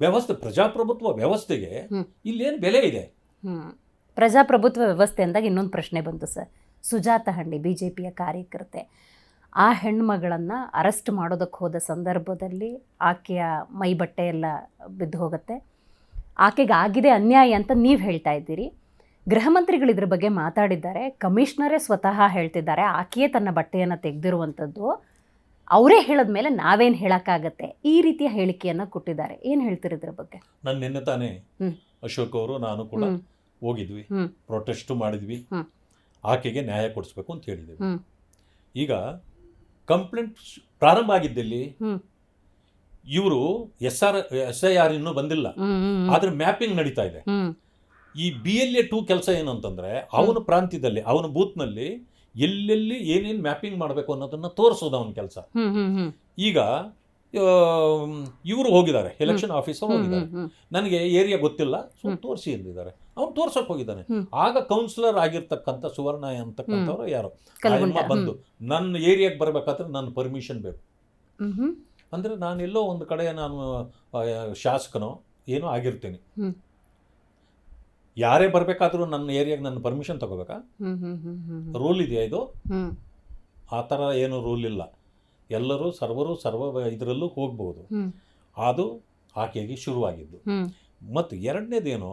ವ್ಯವಸ್ಥೆ, ಪ್ರಜಾಪ್ರಭುತ್ವ ವ್ಯವಸ್ಥೆಗೆ ಇಲ್ಲೇನು ಬೆಲೆ ಇದೆ? ಪ್ರಜಾಪ್ರಭುತ್ವ ವ್ಯವಸ್ಥೆ ಅಂದಾಗ ಇನ್ನೊಂದು ಪ್ರಶ್ನೆ ಬಂತು ಸರ್. ಸುಜಾತ ಹಂಡಿ BJPಯ ಕಾರ್ಯಕರ್ತೆ, ಆ ಹೆಣ್ಮಗಳನ್ನು ಅರೆಸ್ಟ್ ಮಾಡೋದಕ್ಕೆ ಹೋದ ಸಂದರ್ಭದಲ್ಲಿ ಆಕೆಯ ಮೈ ಬಟ್ಟೆ ಎಲ್ಲ ಬಿದ್ದು ಹೋಗುತ್ತೆ. ಆಕೆಗೆ ಆಗಿದೆ ಅನ್ಯಾಯ ಅಂತ ನೀವು ಹೇಳ್ತಾ ಇದ್ದೀರಿ. ಗೃಹ ಮಂತ್ರಿಗಳು ಇದ್ರ ಬಗ್ಗೆ ಮಾತಾಡಿದ್ದಾರೆ, ಕಮಿಷನರೇ ಸ್ವತಃ ಹೇಳ್ತಿದ್ದಾರೆ ಆಕೆಯೇ ತನ್ನ ಬಟ್ಟೆಯನ್ನು ತೆಗೆದಿರುವಂಥದ್ದು. ಅವರೇ ಹೇಳಿದ ಮೇಲೆ ನಾವೇನು ಹೇಳೋಕ್ಕಾಗತ್ತೆ, ಈ ರೀತಿಯ ಹೇಳಿಕೆಯನ್ನು ಕೊಟ್ಟಿದ್ದಾರೆ. ಏನು ಹೇಳ್ತೀರಿ ಇದ್ರ ಬಗ್ಗೆ? ನಾನು ನಿನ್ನೆ ತಾನೇ ಅಶೋಕ್ ಅವರು ನಾನು ಕೂಡ ಹೋಗಿದ್ವಿ, ಪ್ರೊಟೆಸ್ಟ್ ಮಾಡಿದ್ವಿ, ಆಕೆಗೆ ನ್ಯಾಯ ಕೊಡಿಸ್ಬೇಕು ಅಂತ ಹೇಳಿದ್ವಿ. ಈಗ ಕಂಪ್ಲೇಂಟ್ ಪ್ರಾರಂಭ ಆಗಿದ್ದಲ್ಲಿ ಇವರು SIR ಇನ್ನೂ ಬಂದಿಲ್ಲ, ಆದ್ರೆ ಮ್ಯಾಪಿಂಗ್ ನಡೀತಾ ಇದೆ. ಈ BLA 2 ಕೆಲಸ ಏನು ಅಂತಂದ್ರೆ, ಅವನ ಪ್ರಾಂತ್ಯದಲ್ಲಿ ಅವನ ಬೂತ್ನಲ್ಲಿ ಎಲ್ಲೆಲ್ಲಿ ಏನೇನು ಮ್ಯಾಪಿಂಗ್ ಮಾಡಬೇಕು ಅನ್ನೋದನ್ನ ತೋರಿಸೋದು ಅವನ ಕೆಲಸ. ಈಗ ಇವರು ಹೋಗಿದ್ದಾರೆ, ಎಲೆಕ್ಷನ್ ಆಫೀಸರ್ ಹೋಗಿದ್ದಾರೆ, ನನಗೆ ಏರಿಯಾ ಗೊತ್ತಿಲ್ಲ ತೋರಿಸಿ ಎಂದಿದ್ದಾರೆ. ಅವ್ನು ತೋರ್ಸಕ್ ಹೋಗಿದ್ದಾನೆ. ಆಗ ಕೌನ್ಸಿಲರ್ ಆಗಿರ್ತಕ್ಕಂಥ ಸುವರ್ಣ ಅಂತಕ್ಕಂಥವ್ರು ಯಾರು ಬಂದು ನನ್ನ ಏರಿಯಾಗೆ ಬರ್ಬೇಕಾದ್ರೆ ನನ್ನ ಪರ್ಮಿಷನ್ ಬೇಕು ಅಂದ್ರೆ, ನಾನೆಲ್ಲೋ ಒಂದು ಕಡೆ ನಾನು ಶಾಸಕನೋ ಏನೋ ಆಗಿರ್ತೀನಿ, ಯಾರೇ ಬರ್ಬೇಕಾದ್ರೂ ನನ್ನ ಏರಿಯಾಗೆ ನನ್ನ ಪರ್ಮಿಷನ್ ತಗೋಬೇಕಾ? ರೂಲ್ ಇದೆಯಾ ಇದು? ಆ ಥರ ಏನು ರೂಲ್ ಇಲ್ಲ. ಎಲ್ಲರೂ ಸರ್ವ ಇದರಲ್ಲೂ ಹೋಗ್ಬೋದು. ಅದು ಆಕೆಗೆ ಶುರುವಾಗಿದ್ದು. ಮತ್ತು ಎರಡನೇದೇನು,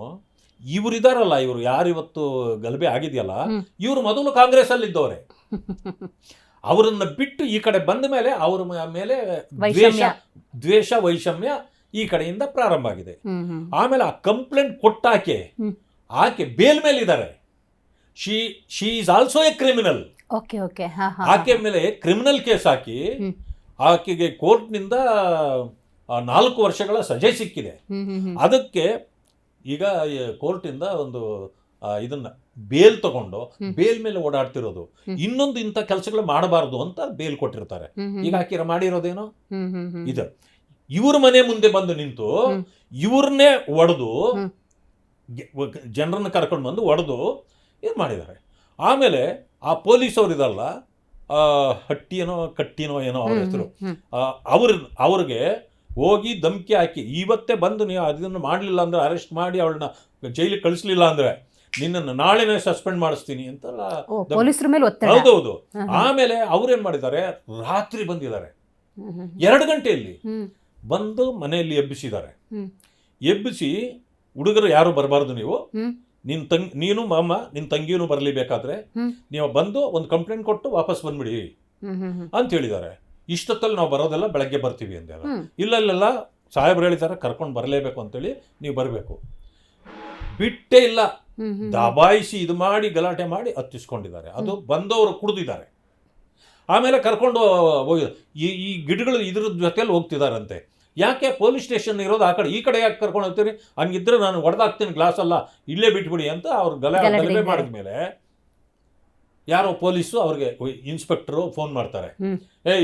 ಇವರಿದಾರಲ್ಲ, ಇವರು ಯಾರಿವತ್ತು ಗಲಭೆ ಆಗಿದೆಯಲ್ಲ, ಇವರು ಮೊದಲು ಕಾಂಗ್ರೆಸ್ ಅಲ್ಲಿ ಇದ್ದವರೇ. ಅವರನ್ನ ಬಿಟ್ಟು ಈ ಕಡೆ ಬಂದ ಮೇಲೆ ಅವರ ಮೇಲೆ ದ್ವೇಷ ವೈಷಮ್ಯ ಈ ಕಡೆಯಿಂದ ಪ್ರಾರಂಭ ಆಗಿದೆ. ಆಮೇಲೆ ಆ ಕಂಪ್ಲೇಂಟ್ ಕೊಟ್ಟಾಕೆ ಆಕೆ ಬೇಲ್ ಮೇಲೆ ಇದ್ದಾರೆ. She is also A criminal. ಆಕೆ ಮೇಲೆ ಕ್ರಿಮಿನಲ್ ಕೇಸ್ ಹಾಕಿ ಆಕೆಗೆ ಕೋರ್ಟ್ನಿಂದ 4 ವರ್ಷಗಳ ಸಜೆ ಸಿಕ್ಕಿದೆ. ಅದಕ್ಕೆ ಈಗ ಕೋರ್ಟಿಂದ ಒಂದು ಇದನ್ನ ಬೇಲ್ ತಗೊಂಡು ಬೇಲ್ ಮೇಲೆ ಓಡಾಡ್ತಿರೋದು. ಇನ್ನೊಂದು ಇಂಥ ಕೆಲಸಗಳು ಮಾಡಬಾರ್ದು ಅಂತ ಬೇಲ್ ಕೊಟ್ಟಿರ್ತಾರೆ. ಈಗ ಆಕೆ ಮಾಡಿರೋದೇನೋ ಇದು, ಇವ್ರ ಮನೆ ಮುಂದೆ ಬಂದು ನಿಂತು ಇವ್ರನ್ನೇ ಒಡೆದು, ಜನರನ್ನ ಕರ್ಕೊಂಡು ಬಂದು ಒಡೆದು ಇದು ಮಾಡಿದ್ದಾರೆ. ಆಮೇಲೆ ಆ ಪೊಲೀಸ್ ಅವ್ರು ಇದಲ್ಲ, ಕಟ್ಟಿನೋ ಏನೋ ಅವ್ರ ಹೆಸರು, ಅವ್ರಿಗೆ ಹೋಗಿ ಧಮಕಿ ಹಾಕಿ, ಇವತ್ತೇ ಬಂದು ನೀವು ಅದನ್ನು ಮಾಡಲಿಲ್ಲ ಅಂದ್ರೆ, ಅರೆಸ್ಟ್ ಮಾಡಿ ಅವಳನ್ನ ಜೈಲಿಗೆ ಕಳಿಸ್ಲಿಲ್ಲ ಅಂದ್ರೆ ನಿನ್ನನ್ನು ನಾಳೆನೇ ಸಸ್ಪೆಂಡ್ ಮಾಡಿಸ್ತೀನಿ ಅಂತ ಹೌದೌದು. ಆಮೇಲೆ ಅವ್ರೇನ್ ಮಾಡಿದ್ದಾರೆ, ರಾತ್ರಿ ಬಂದಿದ್ದಾರೆ 2 ಗಂಟೆಯಲ್ಲಿ ಬಂದು ಮನೆಯಲ್ಲಿ ಎಬ್ಬಿಸಿದ್ದಾರೆ. ಎಬ್ಬಿಸಿ, ಹುಡುಗರು ಯಾರು ಬರಬಾರ್ದು, ನೀವು ನೀನು ಅಮ್ಮ ನಿನ್ನ ತಂಗಿಯೂ ಬರಲಿ, ಬೇಕಾದ್ರೆ ನೀವು ಬಂದು ಒಂದು ಕಂಪ್ಲೇಂಟ್ ಕೊಟ್ಟು ವಾಪಸ್ ಬಂದ್ಬಿಡಿ ಅಂತ ಹೇಳಿದ್ದಾರೆ. ಇಷ್ಟೊತ್ತಲ್ಲಿ ನಾವು ಬರೋದೆಲ್ಲ ಬೆಳಗ್ಗೆ ಬರ್ತೀವಿ ಅಂದೆಲ್ಲ. ಇಲ್ಲ ಸಾಹೇಬ್ರು ಹೇಳಿದ್ದಾರೆ ಕರ್ಕೊಂಡು ಬರಲೇಬೇಕು ಅಂತೇಳಿ ನೀವು ಬರಬೇಕು. ಬಿಟ್ಟೇ ಇಲ್ಲ, ದಬಾಯಿಸಿ ಇದು ಮಾಡಿ ಗಲಾಟೆ ಮಾಡಿ ಹತ್ತಿಸ್ಕೊಂಡಿದ್ದಾರೆ. ಅದು ಬಂದವರು ಕುಡಿದಿದ್ದಾರೆ. ಆಮೇಲೆ ಕರ್ಕೊಂಡು ಹೋಗಿದ್ದಾರೆ. ಈ ಗಿಡಗಳು ಇದ್ರ ಜೊತೆಯಲ್ಲಿ ಹೋಗ್ತಿದಾರಂತೆ. ಯಾಕೆ ಪೊಲೀಸ್ ಸ್ಟೇಷನ್ ಇರೋದು ಆ ಕಡೆ, ಈ ಕಡೆ ಯಾಕೆ ಕರ್ಕೊಂಡು ಹೋಗ್ತೀರಿ? ಹಂಗಿದ್ರೆ ನಾನು ಹೊಡೆದಾಕ್ತೀನಿ ಗ್ಲಾಸ್ ಅಲ್ಲ, ಇಲ್ಲೇ ಬಿಟ್ಬಿಡಿ ಅಂತ ಅವ್ರು ಗಲಭೆ ಮಾಡಿದ ಮೇಲೆ ಯಾರೋ ಪೊಲೀಸು ಅವ್ರಿಗೆ ಇನ್ಸ್ಪೆಕ್ಟರು ಫೋನ್ ಮಾಡ್ತಾರೆ,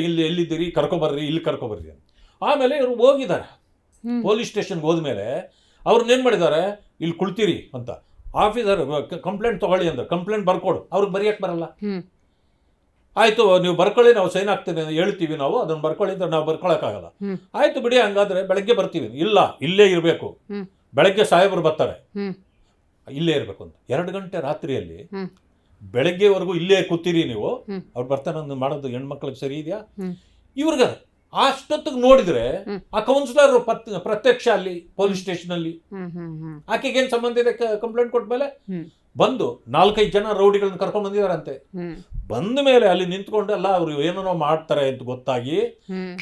ಇಲ್ಲಿ ಎಲ್ಲಿದ್ದೀರಿ, ಕರ್ಕೊಬರ್ರಿ, ಇಲ್ಲಿ ಕರ್ಕೊಬರ್ರಿ ಅಂತ. ಆಮೇಲೆ ಇವರು ಹೋಗಿದ್ದಾರೆ ಪೊಲೀಸ್ ಸ್ಟೇಷನ್ಗೆ. ಹೋದ್ಮೇಲೆ ಅವ್ರನ್ನೇನು ಮಾಡಿದ್ದಾರೆ, ಇಲ್ಲಿ ಕುಳ್ತೀರಿ ಅಂತ ಆಫೀಸರ್ ಕಂಪ್ಲೇಂಟ್ ತಗೊಳ್ಳಿ ಅಂದ್ರೆ, ಕಂಪ್ಲೇಂಟ್ ಬರ್ಕೊಡು, ಅವ್ರಿಗೆ ಬರೆಯಕ್ಕೆ ಬರಲ್ಲ. ಆಯಿತು ನೀವು ಬರ್ಕೊಳ್ಳಿ, ನಾವು ಸೈನ್ ಹಾಕ್ತೀವಿ ಹೇಳ್ತೀವಿ, ನಾವು ಅದನ್ನು ಬರ್ಕೊಳ್ಳಿ ಅಂತ. ನಾವು ಬರ್ಕೊಳಕ್ಕಾಗಲ್ಲ. ಆಯಿತು ಬಿಡಿ, ಹಂಗಾದ್ರೆ ಬೆಳಗ್ಗೆ ಬರ್ತೀವಿ. ಇಲ್ಲ, ಇಲ್ಲೇ ಇರಬೇಕು, ಬೆಳಗ್ಗೆ ಸಾಹೇಬರು ಬರ್ತಾರೆ, ಇಲ್ಲೇ ಇರಬೇಕು ಅಂತ. 2 ಗಂಟೆ ರಾತ್ರಿಯಲ್ಲಿ ಬೆಳಗ್ಗೆವರೆಗೂ ಇಲ್ಲೇ ಕೂತೀರಿ ನೀವು, ಅವ್ರು ಬರ್ತಾನೆ ಮಾಡೋದು ಹೆಣ್ಮಕ್ಳಿಗೆ ಸರಿ ಇದೆಯಾ? ಇವ್ರಿಗೆ ಅಷ್ಟೊತ್ತಿಗೆ ನೋಡಿದ್ರೆ ಆ ಕೌನ್ಸಿಲರ್ ಪ್ರತ್ಯಕ್ಷ ಅಲ್ಲಿ ಪೊಲೀಸ್ ಸ್ಟೇಷನ್ ಅಲ್ಲಿ. ಆಕೆಗೇನು ಸಂಬಂಧ ಇದೆ? ಕಂಪ್ಲೇಂಟ್ ಕೊಟ್ಮೇಲೆ ಬಂದು 4-5 ಜನ ರೌಡಿಗಳನ್ನ ಕರ್ಕೊಂಡ್ ಬಂದಿದಾರಂತೆ. ಬಂದ ಮೇಲೆ ಅಲ್ಲಿ ನಿಂತ್ಕೊಂಡು ಎಲ್ಲ ಅವ್ರು ಏನೋ ಮಾಡ್ತಾರೆ ಅಂತ ಗೊತ್ತಾಗಿ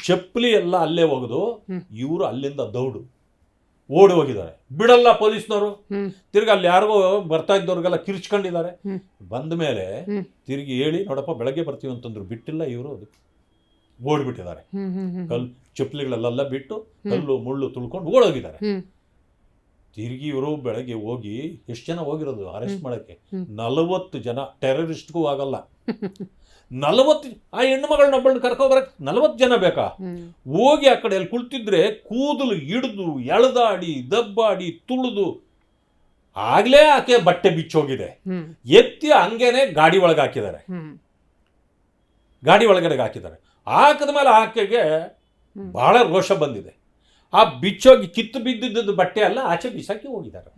ಚಪ್ಪಲಿ ಎಲ್ಲ ಅಲ್ಲೇ ಹೋಗುದು, ಇವರು ಅಲ್ಲಿಂದ ಓಡಿ ಹೋಗಿದ್ದಾರೆ. ಬಿಡಲ್ಲ ಪೊಲೀಸ್ನವರು. ತಿರ್ಗಿ ಅಲ್ಲಿ ಯಾರಿಗೋ ಬರ್ತಾ ಇದ್ದವ್ರಿಗೆಲ್ಲ ಕಿರ್ಚ್ಕೊಂಡಿದ್ದಾರೆ. ಬಂದ ಮೇಲೆ ತಿರುಗಿ ಹೇಳಿ, ನೋಡಪ್ಪ ಬೆಳಗ್ಗೆ ಬರ್ತೀವಿ ಅಂತಂದ್ರು. ಬಿಟ್ಟಿಲ್ಲ, ಇವರು ಓಡ್ಬಿಟ್ಟಿದ್ದಾರೆ. ಚಪ್ಪಲಿಗಳೆಲ್ಲ ಬಿಟ್ಟು ಕಲ್ಲು ಮುಳ್ಳು ತುಳ್ಕೊಂಡು ಓಡೋಗಿದ್ದಾರೆ. ತಿರುಗಿ ಇವರು ಬೆಳಗ್ಗೆ ಹೋಗಿ, ಎಷ್ಟು ಜನ ಹೋಗಿರೋದು ಅರೆಸ್ಟ್ ಮಾಡಕ್ಕೆ? 40 ಜನ. ಟೆರರಿಸ್ಟ್ಗೂ ಆಗಲ್ಲ. 40 ಆ ಹೆಣ್ಣು ಮಗಳನ್ನೊಬ್ಬಳನ್ನ ಕರ್ಕೊಬರಕ್ಕೆ 40 ಜನ ಬೇಕಾ? ಹೋಗಿ ಆ ಕಡೆ ಅಲ್ಲಿ ಕುಳಿತಿದ್ರೆ ಕೂದಲು ಹಿಡಿದು ಎಳೆದಾಡಿ ದಬ್ಬಾಡಿ ತುಳಿದು, ಆಗ್ಲೇ ಆಕೆ ಬಟ್ಟೆ ಬಿಚ್ಚೋಗಿದೆ. ಎತ್ತಿ ಹಂಗೇನೆ ಗಾಡಿ ಒಳಗೆ ಹಾಕಿದ್ದಾರೆ. ಗಾಡಿ ಒಳಗಡೆ ಹಾಕಿದ್ದಾರೆ. ಹಾಕಿದ ಮೇಲೆ ಆಕೆಗೆ ಬಹಳ ರೋಷ ಬಂದಿದೆ. ಆ ಬಿಚ್ಚೋಗಿ ಕಿತ್ತು ಬಿದ್ದಿದ್ದು ಬಟ್ಟೆ ಎಲ್ಲ ಆಚೆ ಬಿಸಾಕಿ ಹೋಗಿದ್ದಾರೆ.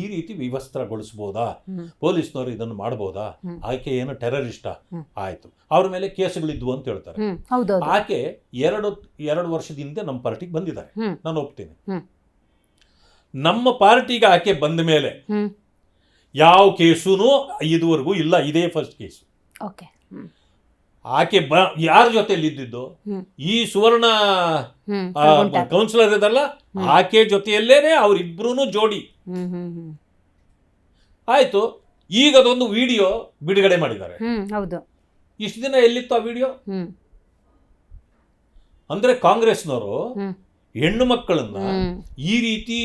ಈ ರೀತಿ ವಿವಸ್ತ್ರಗೊಳಿಸಬಹುದಾ? ಪೊಲೀಸ್ನವರು ಇದನ್ನು ಮಾಡಬಹುದಾ? ಆಕೆ ಏನು ಟೆರರಿಸ್ಟಾ? ಆಯ್ತು, ಅವ್ರ ಮೇಲೆ ಕೇಸುಗಳಿದ್ವು ಅಂತ ಹೇಳ್ತಾರೆ. ಆಕೆ 2 ವರ್ಷದ ಹಿಂದೆ ನಮ್ಮ ಪಾರ್ಟಿಗೆ ಬಂದಿದ್ದಾರೆ, ನಾನು ಒಪ್ತೀನಿ. ನಮ್ಮ ಪಾರ್ಟಿಗೆ ಆಕೆ ಬಂದ ಮೇಲೆ ಯಾವ ಕೇಸುನೂ ಇದುವರೆಗೂ ಇಲ್ಲ, ಇದೇ ಫಸ್ಟ್ ಕೇಸು. ಆಕೆ ಯಾರ ಜೊತೆಯಲ್ಲಿ ಇದ್ದಿದ್ದು? ಈ ಸುವರ್ಣ ಕೌನ್ಸಿಲರ್ ಇದಲ್ಲ, ಆಕೆ ಜೊತೆಯಲ್ಲೇನೆ ಅವರಿಬ್ರು ಜೋಡಿ. ಆಯ್ತು, ಈಗ ಅದೊಂದು ವಿಡಿಯೋ ಬಿಡುಗಡೆ ಮಾಡಿದ್ದಾರೆ. ಇಷ್ಟು ದಿನ ಎಲ್ಲಿತ್ತು ಆ ವಿಡಿಯೋ? ಅಂದ್ರೆ ಕಾಂಗ್ರೆಸ್ನವರು ಹೆಣ್ಣು ಮಕ್ಕಳನ್ನ ಈ ರೀತಿ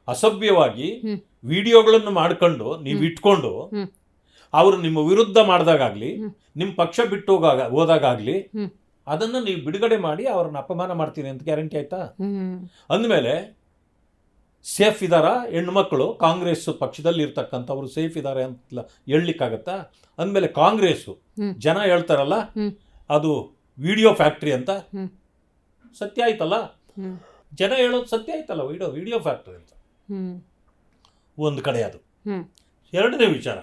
ಅಸಭ್ಯವಾಗಿ ವಿಡಿಯೋಗಳನ್ನು ಮಾಡ್ಕೊಂಡು ನೀವು ಇಟ್ಕೊಂಡು, ಅವರು ನಿಮ್ಮ ವಿರುದ್ಧ ಮಾಡಿದಾಗಲಿ, ನಿಮ್ಮ ಪಕ್ಷ ಬಿಟ್ಟು ಹೋದಾಗಲಿ ಅದನ್ನ ನೀವು ಬಿಡುಗಡೆ ಮಾಡಿ ಅವ್ರನ್ನ ಅಪಮಾನ ಮಾಡ್ತೀನಿ ಅಂತ ಗ್ಯಾರಂಟಿ ಆಯ್ತಾ? ಅಂದಮೇಲೆ ಸೇಫ್ ಇದಾರ ಹೆಣ್ಮಕ್ಳು? ಕಾಂಗ್ರೆಸ್ ಪಕ್ಷದಲ್ಲಿ ಇರ್ತಕ್ಕಂಥವ್ರು ಸೇಫ್ ಇದ್ದಾರೆ ಅಂತ ಹೇಳಲಿಕ್ಕಾಗತ್ತಾ? ಅಂದಮೇಲೆ ಕಾಂಗ್ರೆಸ್ಸು ಜನ ಹೇಳ್ತಾರಲ್ಲ, ಅದು ವಿಡಿಯೋ ಫ್ಯಾಕ್ಟ್ರಿ ಅಂತ. ಸತ್ಯ ಆಯ್ತಲ್ಲ, ಜನ ಹೇಳೋದು ಸತ್ಯ ಆಯ್ತಲ್ಲ, ವಿಡಿಯೋ ಫ್ಯಾಕ್ಟ್ರಿ ಅಂತ. ಒಂದು ಕಡೆ ಅದು. ಎರಡನೇ ವಿಚಾರ,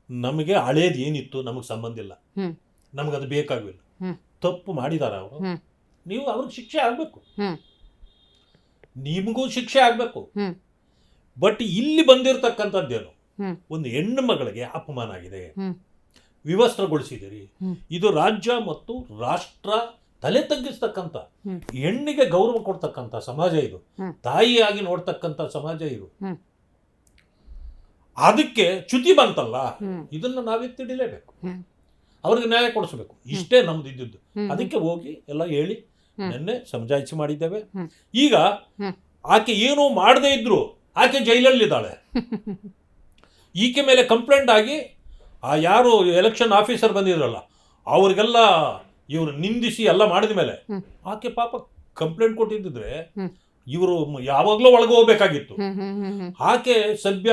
ನಮಗೆ ಹಳೇದು ಏನಿತ್ತು ನಮಗೆ ಸಂಬಂಧ ಇಲ್ಲ. ಹ್ಮ್. ನಮಗದು ಬೇಕಾಗಿಲ್ಲ. ಹ್ಮ್. ತಪ್ಪು ಮಾಡಿದಾರ ಅವರು, ಹ್ಮ್. ನೀವು ಅವ್ರಿಗೆ ಶಿಕ್ಷೆ ಆಗಬೇಕು, ಹ್ಮ್. ನಿಮಗೂ ಶಿಕ್ಷೆ ಆಗಬೇಕು. ಹ್ಮ್. ಬಟ್ ಇಲ್ಲಿ ಬಂದಿರತಕ್ಕಂಥದ್ದೇನು, ಹ್ಮ್. ಒಂದು ಹೆಣ್ಣು ಮಗಳಿಗೆ ಅಪಮಾನ ಆಗಿದೆ, ಹ್ಮ್. ವಿವಸ್ತ್ರಗೊಳಿಸಿದಿರಿ. ಹ್ಮ್. ಇದು ರಾಜ್ಯ ಮತ್ತು ರಾಷ್ಟ್ರ ತಲೆ ತಗ್ಗಿಸ್ತಕ್ಕಂಥ, ಹ್ಮ್. ಹೆಣ್ಣಿಗೆ ಗೌರವ ಕೊಡ್ತಕ್ಕಂಥ ಸಮಾಜ ಇದು, ಹ್ಮ್. ತಾಯಿಯಾಗಿ ನೋಡ್ತಕ್ಕಂಥ ಸಮಾಜ ಇದು. ಹ್ಮ್. ಅದಕ್ಕೆ ಚ್ಯುತಿ ಬಂತಲ್ಲ, ಹ್ಮ್. ಇದನ್ನು ನಾವೆತ್ತಿಡಲೇಬೇಕು, ಹ್ಮ್. ಅವ್ರಿಗೆ ನ್ಯಾಯ ಕೊಡಿಸ್ಬೇಕು. ಇಷ್ಟೇ ನಮ್ದು ಇದ್ದಿದ್ದು. ಹ್ಮ್. ಅದಕ್ಕೆ ಹೋಗಿ ಎಲ್ಲ ಹೇಳಿ ಹ್ಮ್. ನಿನ್ನೆ ಸಮಜಾಯಿಸಿ ಮಾಡಿದ್ದೇವೆ. ಹ್ಮ್. ಈಗ ಹ್ಮ್. ಆಕೆ ಏನೂ ಮಾಡದೇ ಇದ್ರು ಆಕೆ ಜೈಲಲ್ಲಿದ್ದಾಳೆ. ಈಕೆ ಮೇಲೆ ಕಂಪ್ಲೇಂಟ್ ಆಗಿ ಆ ಯಾರು ಎಲೆಕ್ಷನ್ ಆಫೀಸರ್ ಬಂದಿದ್ರಲ್ಲ ಅವ್ರಿಗೆಲ್ಲ ಇವರು ನಿಂದಿಸಿ ಎಲ್ಲ ಮಾಡಿದ ಮೇಲೆ ಹ್ಮ್. ಆಕೆ ಪಾಪ ಕಂಪ್ಲೇಂಟ್ ಕೊಟ್ಟಿದ್ದಿದ್ರೆ ಹ್ಮ್. ಇವರು ಯಾವಾಗಲೂ ಒಳಗೆ ಹೋಗ್ಬೇಕಾಗಿತ್ತು. ಹ್ಮ್. ಹ್ಮ್. ಹ್ಮ್. ಹ್ಮ್. ಆಕೆ ಸಭ್ಯ